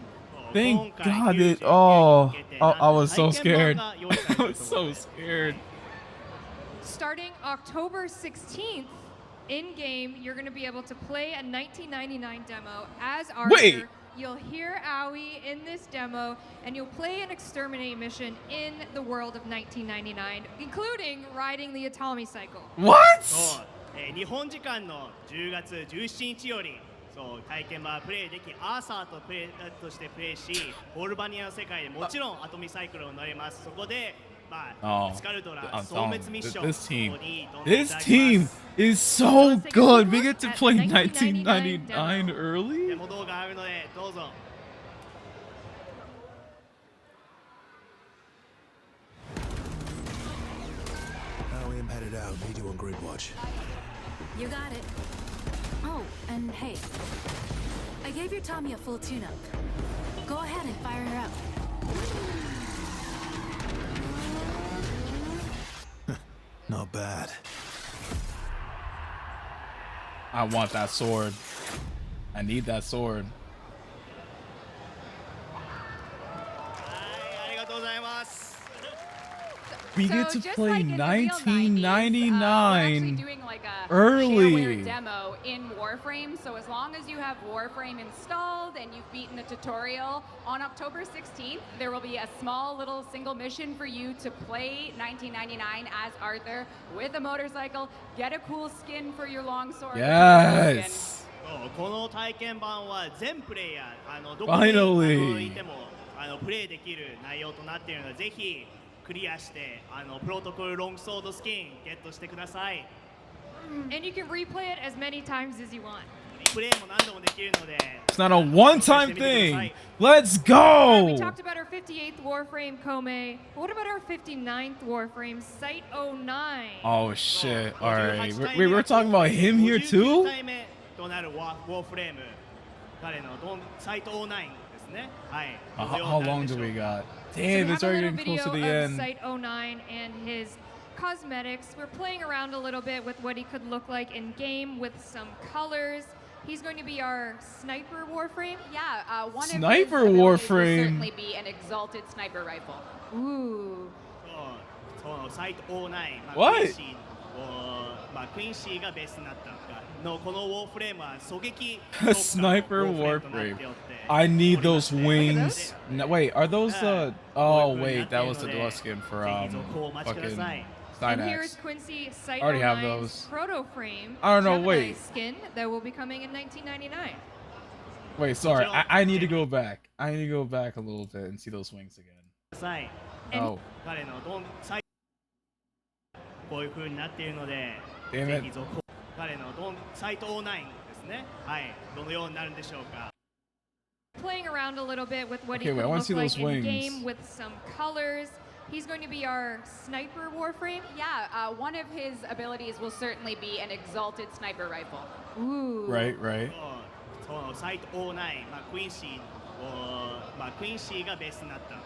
Thank 今回 God 99 it. Oh, に向けて I was so 体験 scared. 版が用意され I ている was ところ so で scared. Starting October 16th, in-game, you're going to be able to play a 1999 demo as Arthur. Wait. You'll hear Aoi in this demo, and you'll play an exterminate mission in the world of 1999, including riding the Atomy cycle. What? そう日本時間の10月17日よりそう体験版プレイできアーサーとしてプレイしボルバニアの世界でもちろんアトミサイクルを乗れますそこでまあ Oh, スカルドラ I'm 消 telling 滅 you, ミッション this team, に挑んでい this ただきま team す is so Let's take a good. quick We look get to at play 1999 1999 demo. early. デモ動画あるのでどうぞ I am headed out. Need you on grid watch. You got it. Oh, and hey, I gave your Tommy a full tune-up. Go ahead and fire her up. Not bad. I want that sword. I need that sword. はいありがとうございます We So get to just play like in the real 90s, we're actually 1999 doing like a early. shareware demo in Warframe. So as long as you have Warframe installed and you've beaten the tutorial, on October 16th, there will be a small little single mission for you to play 1999 as Arthur with a motorcycle, get a cool skin for your longsword. Yes. そうこの体験版は全プレイヤーどこに Finally. いてもプレイできる内容となっているのでぜひクリアしてプロトコルロングソードスキンゲットしてください And you can replay it as many times as you want. プレイも何度もできるので It's not a one-time thing. Let's We go. talked about our 58th Warframe Kome. What about our 59th Warframe Site 09? Oh shit. All right. We're talking about him here too? 59回目となるウォーフレーム彼のサイト09ですね。はい。 How long do we got? So we Damn, have it's a already little getting close to video the of end. Site 09 and his cosmetics. We're playing around a little bit with what he could look like in game with some colors. He's going to be our sniper Warframe. Yeah, one Sniper of his abilities will Warframe. certainly be an exalted sniper rifle. Ooh. そうサイト09、What? クインシーがベースになったのこのウォーフレームは狙撃 Sniper Warframe. I need those wings. No, wait, are those oh wait, that was the dwarf skin for fucking And here's Dynax. Quincy Site Already have 09's those. proto frame. I don't know, Gemini wait. skin that will be coming in 1999. Wait, sorry. I need to go back. I need to go back a little bit and see those wings again. Oh, 彼のサイこういう風になっているので damn ぜ it. ひ続行彼のサイト09ですね。はいどのようになるんでしょうか。 Playing around a little bit with what Okay, he wait, I could wanna look see like those in wings. game with some colors. He's going to be our sniper Warframe. Yeah, one of his abilities will certainly be an exalted sniper rifle. Ooh. Right, right. そうサイト09、クインシークインシーがベースになった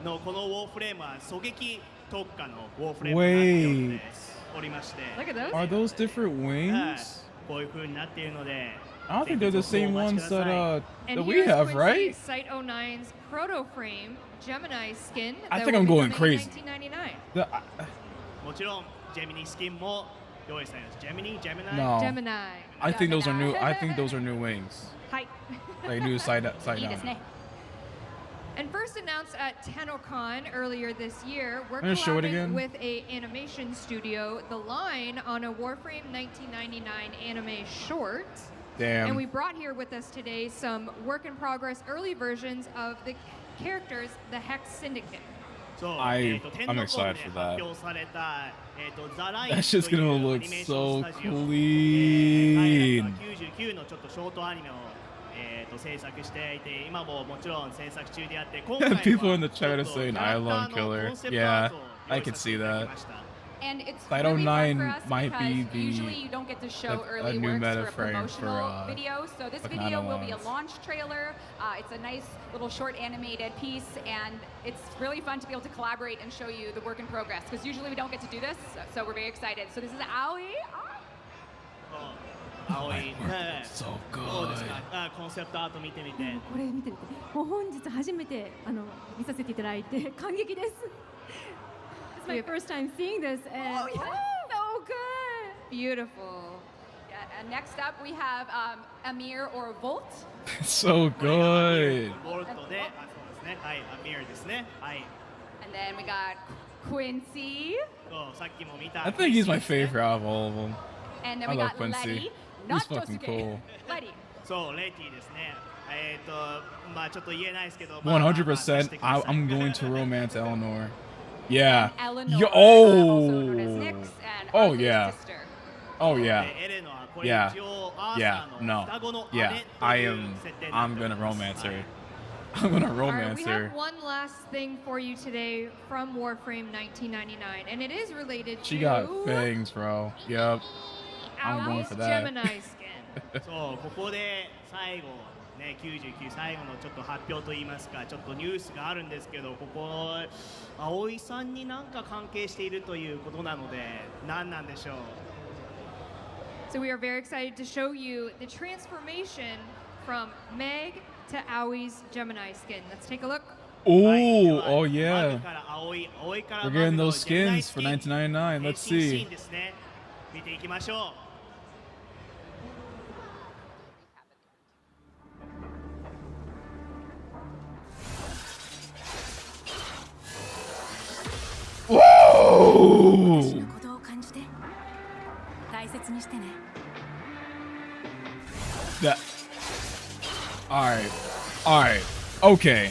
のこのウォーフレームは狙撃特化のウォーフレームになっておりまして Look at those. Are those different はい wings? こういう風になっているので I don't think they're the same ones that And that we here's have, Quincy right? Site 09's proto frame Gemini skin. I that think will I'm be going coming in crazy. 1999.もちろんジェミニスキンも用意されます。ジェミニ No. Gemini. I think those are new. I think those are new wings. Hi. Like new side down. And first announced at TennoCon earlier this year, we're Wanna show it collabing again? with a animation studio, The Line, on a Warframe 1999 anime short. And we Damn. brought here with us today some work in progress early versions of the characters, the Hex Syndicate. I'm excited for that. 発表されたザライン That's just という gonna ア look ニメーショ so ンスタジオ clean. 99のちょっとショートアニメを制作していて今ももちろん制作中であって今回は People in the chat are ちょっと saying キャラクター Island の Killer. コンセプトア Yeah, ートを I 用意 can させて see いただ that. きました And it's Site really fun 09 for us might because be the- usually you don't get to show a early new works meta for a frame for, promotional video. So this like video will be a 901s. launch trailer. It's a nice little short animated piece, and it's really fun to be able to collaborate and show you the work in progress because usually we don't get to do this. So we're very excited. So this is Aoi. 青い So どうです good. かコンセプトアート見てみてこれ見てみてもう本日初めて見させていただいて感激です It's my first time seeing this and Oh, yeah. so good Beautiful. Yeah, and next up we have Amir or Volt. So good. ボルトでそうですねはいアミールですねはい And then we got Quincy. そうさっきも見た I think he's my favorite out of all of them. And then I we love got Quincy. Letty. He's Not fucking Josuke. cool. Letty. そうレイティですねまあちょっと言えないですけど 100%. I'm going to romance Eleanor. Yeah. And Eleanor, Yo- also known as Nyx, and Oh, Arthur's yeah. sister. Oh yeah. エレノはこれ Yeah. 一応アー Yeah. サーの No. 双子の Yeah. 姉と I いう am. 設定にな I'm っており gonna ます romance はい her. I'm gonna All right, romance we her. have one last thing for you today from Warframe 1999, and it is related She to got fangs, bro. Yep. I'm going Aoi's for that. Gemini skin. そうここで最後ね99最後のちょっと発表といいますかちょっとニュースがあるんですけどここ葵さんに何か関係しているということなので何なんでしょう So we are very excited to show you the transformation from Meg to Aoi's Gemini skin. Let's take a look. Oh, oh マグ yeah. から葵葵から We're マグ getting の those ジェミナイ skins for スキン $19.99. 変 Let's 身シー see. ンですね見ていきましょう Whoa! 鼓動を感じて大切にしてね That. All right. All right. Okay.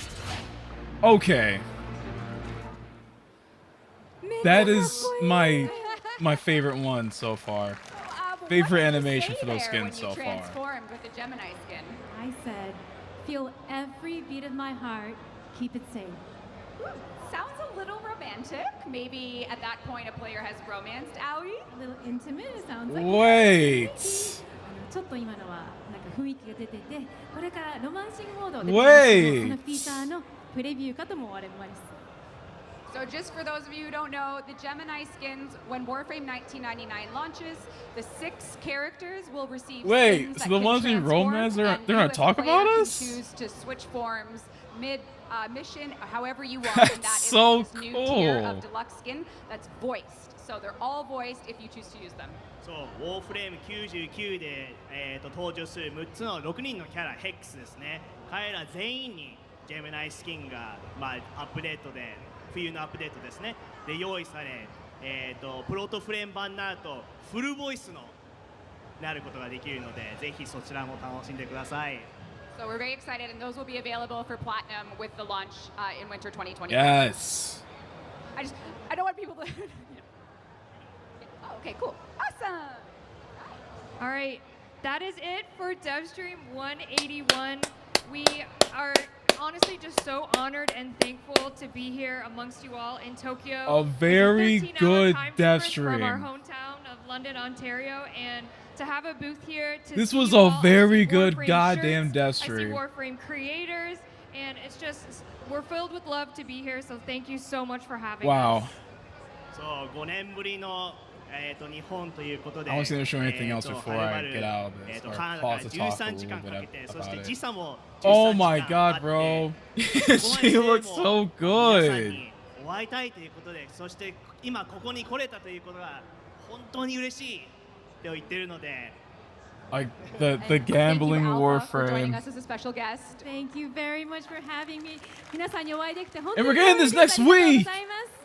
Okay. That is my favorite one so far. favorite What did you animation say for those there skins when so you far. transformed with the Gemini skin? I said, feel every beat of my heart, keep it safe. Sounds a little romantic. Maybe at that point a player has romanced Aoi. A little intimate, it sounds like. Wait. ちょっと今のはなんか雰囲気が出てて、これからロマンシングモードで Wait. そのフィーチャーのプレビューかとも思われます。 So just for those of you who don't know, the Gemini skins, when Warframe 1999 launches, the 6 characters will receive Wait, skins so that the can ones we transform, romance, they're and gonna you as a talk player about can us? choose to switch forms mid mission, however you want. And that That's is so this new tier cool. of deluxe skin that's voiced. So they're all voiced if you choose to use them. そう、ウォーフレーム99で、登場する6つの6人のキャラヘックスですね。彼ら全員にジェミナイスキンが、アップデートで冬のアップデートですねで用意され、プロトフレーム版になるとフルボイスのなることができるのでぜひそちらも楽しんでください。 So we're very excited, and those will be available for Platinum with the launch in winter 2020. Yes. I don't want people to. Oh, okay, cool, awesome. All right, that is it for DevStream 181. We are honestly just so honored and thankful to be here amongst you all in Tokyo. A very It's a 13-hour good time dev difference from our stream. hometown of London, Ontario, and to have a booth here. This see was you a all, I very see good Warframe goddamn shirts, dev I see stream. Warframe creators, and it's just we're filled with love to be here. So thank you so much for having Wow. us. そう5年ぶりの日本ということで I wasn't gonna show anything else before I get out of this, or カナダから pause to talk a 13 little 時間か bit けて about そして it. 時差も Oh 13 my 時間あっ god, て bro. ここま She で looks も so 皆さん good. にお会いたいということでそして今ここに来れたということが本当に嬉しいと言ってるので Like the And gambling thank you, Alpha, for joining Warframe. us as a special guest. Thank you very much for having me. 皆さんにお会いできて本 And 当 we're に getting this 嬉しい next です。ありがとう week. ございます。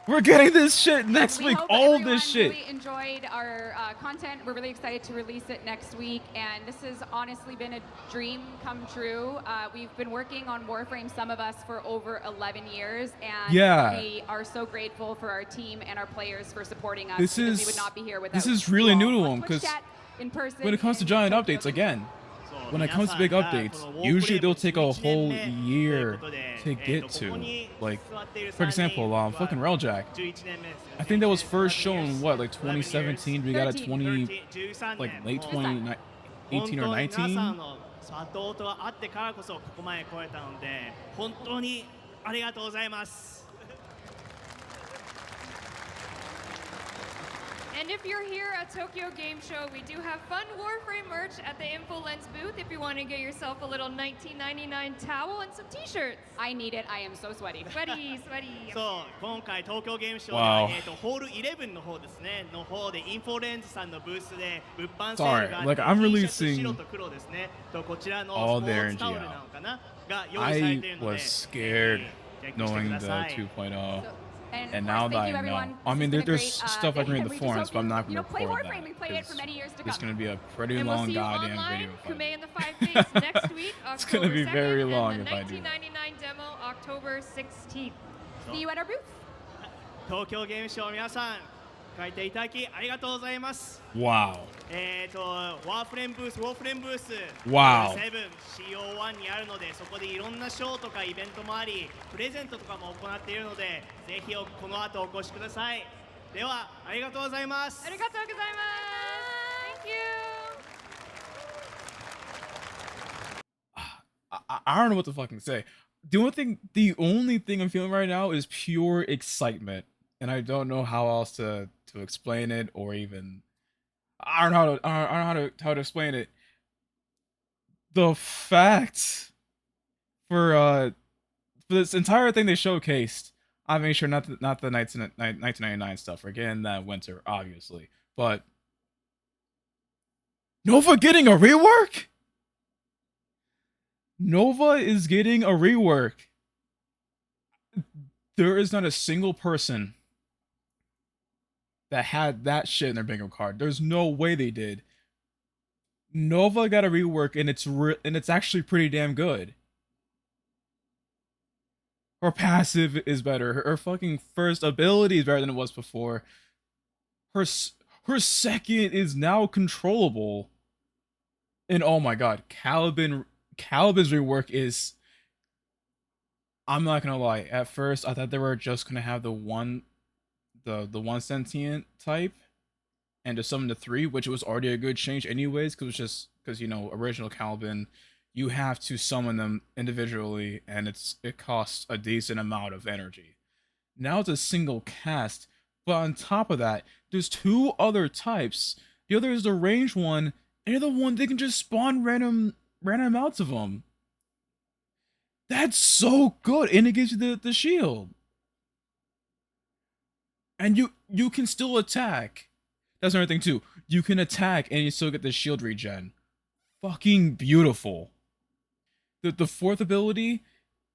We're getting this shit next We week. hope All everyone this shit. really enjoyed our content. We're really excited to release it next week, and this has honestly been a dream come true. We've been working on Warframe, some of us, for over 11 years, and Yeah. we are so grateful for our team and our players for supporting us. This because we is- would not be here without this is you really all new to on them, Twitch 'cause chat, in person, When it comes to in giant Tokyo. updates, again, そう when it comes to 皆 big さんが updates, この usually they'll ウォーフレー take ム a 1年 whole 目という year ことで to get こ to. こに Like, 座っている for 3人 example, は fucking Railjack. 11年目ですよね I think that was first 11 shown years, what, like 11 years, 2017. We got a 13, 20, 13 like 年 late 2018 本 or 当に皆さん 19. のサポートがあってからこそここまで来れたので本当にありがとうございます And if you're here at Tokyo Game Show, we do have fun Warframe merch at the InfoLens booth if you want to get yourself a little 1999 towel and some t-shirts. I need it. I am so sweaty. Sweaty, sweaty. そう今回東京ゲームショウで Wow. は、ホール11の方ですねの方でインフォレンズさんのブースで物販セールがあって Sorry, like, I'm T シャツ releasing 白と黒ですねとこちらの all スポー their ツタオル NG なのかなが用意されてい I るので was scared ぜひチェックして knowing く the ださい 2.0. And, And of now course, that thank I you, know. everyone. I This mean, has been a there's great, stuff I can read in and the we just forums, hope but I'm not you going to play record Warframe and play that. it for many years to It's come. going to be a pretty And we'll long see you goddamn online, video. if I Kume do. and the Five Fates next week, It's gonna October be very 2nd, long and if the I do. 1999 demo, October 16th. See you at our booth. 東京ゲームショウ皆さん書いていただきありがとうございます Wow. ワーフレームブース、Wow. 7 CO1 にあるので、そこでいろんなショーとかイベントもあり、プレゼントとかも行っているので、ぜひこの後お越しください。では、ありがとうございます。 Arigatou gozaimasu. Thank you. I don't know what to fucking say. The only thing I'm feeling right now is pure excitement, and I don't know how else to explain it, or even I don't know how to explain it. The fact for this entire thing they showcased, I made sure not the 1999 stuff. We're getting that winter, obviously, but Nova getting a rework. Nova is getting a rework. There is not a single person that had that shit in their bingo card. There's no way they did. Nova got a rework, and it's actually pretty damn good. Her passive is better. Her fucking first ability is better than it was before. Her second is now controllable. And oh my god, Caliban's rework is, I'm not gonna lie, at first I thought they were just gonna have the one sentient type and to summon the three, which was already a good change anyways, because it's just because original Caliban, you have to summon them individually and it costs a decent amount of energy. Now it's a single cast, but on top of that, there's two other types. The other is the range one, and the other one they can just spawn random amounts of them. That's so good, and it gives you the shield, and you can still attack. That's another thing too. You can attack and you still get the shield regen. Fucking beautiful. The fourth ability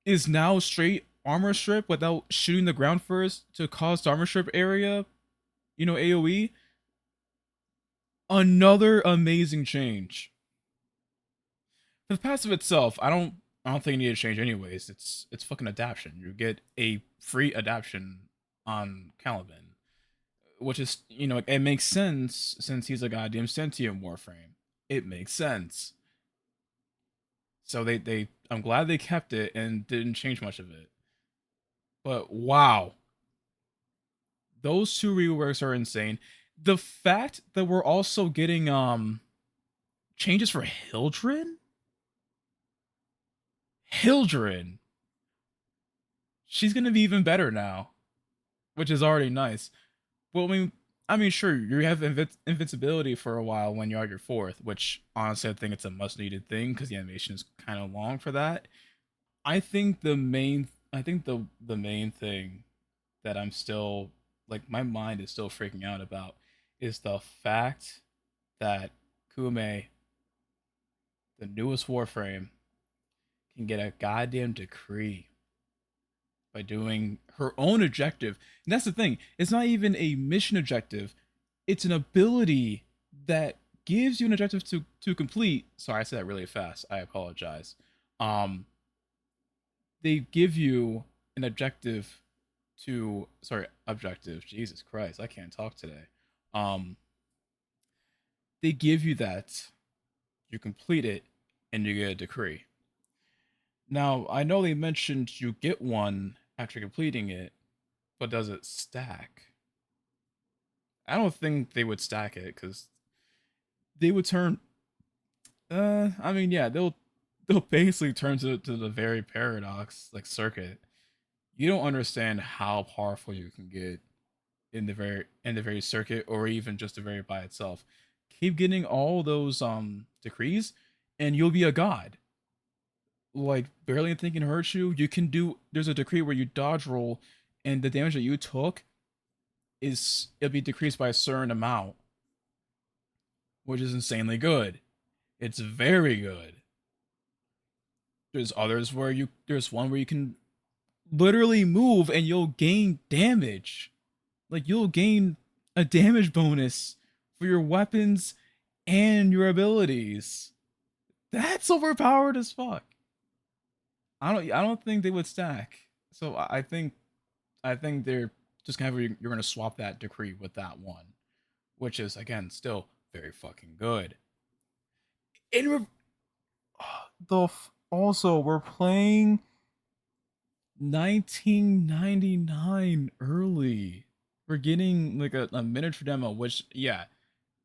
is now straight armor strip without shooting the ground first to cause the armor strip area, AoE. Another amazing change. The passive itself, I don't think you need to change anyways. It's fucking adaption. You get a free adaption on Caliban, which is, it makes sense since he's a goddamn sentient Warframe. It makes sense. So I'm glad they kept it and didn't change much of it. But wow, those two reworks are insane. The fact that we're also getting changes for Hildren. She's gonna be even better now, which is already nice. Well, I mean, sure, you have invincibility for a while when you're at your fourth, which honestly I think it's a must-needed thing because the animation is kind of long for that. I think the main thing that I'm still like my mind is still freaking out about is the fact that Kume, the newest Warframe, can get a goddamn decree by doing her own objective. And that's the thing. It's not even a mission objective. It's an ability that gives you an objective to complete. Sorry, I said that really fast. I apologize. They give you an objective objective. Jesus Christ, I can't talk today. They give you that. You complete it and you get a decree. Now, I know they mentioned you get one after completing it, but does it stack? I don't think they would stack it because they would turn. I mean, yeah, they'll basically turn to the very paradox like circuit. You don't understand how powerful you can get in the very circuit, or even just the very by itself. Keep getting all those decrees, and you'll be a god. Like barely thinking hurts you. You can do. There's a decree where you dodge roll, and the damage that you took it'll be decreased by a certain amount, which is insanely good. It's very good. There's one where you can literally move and you'll gain damage. Like you'll gain a damage bonus for your weapons and your abilities. That's overpowered as fuck. I don't think they would stack. So I think they're just kind of you're gonna swap that decree with that one, which is again still very fucking good. In re- Also we're playing 1999 early. We're getting like a miniature demo, which yeah,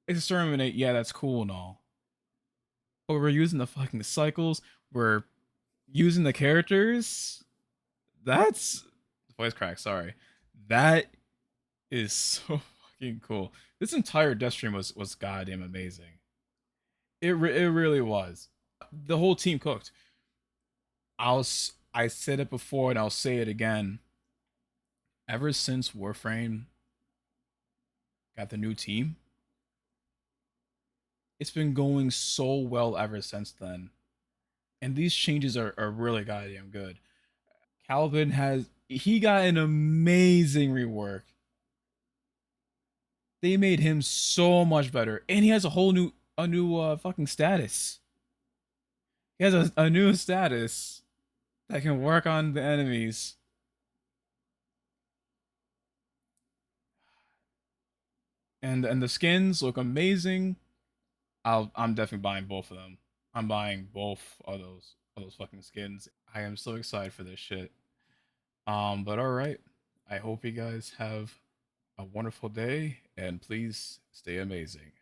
exterminate, yeah, that's cool and all. But we're using the fucking cycles. We're using the characters. That's voice crack. Sorry, that is so fucking cool. This entire death stream was goddamn amazing. It really was. The whole team cooked. I said it before and I'll say it again. Ever since Warframe got the new team, it's been going so well ever since then. And these changes are really goddamn good. Calvin he got an amazing rework. They made him so much better. And he has a new fucking status. He has a new status that can work on the enemies. and the skins look amazing. I'm definitely buying both of them. I'm buying both of those fucking skins. I am so excited for this shit. But all right. I hope you guys have a wonderful day and please stay amazing.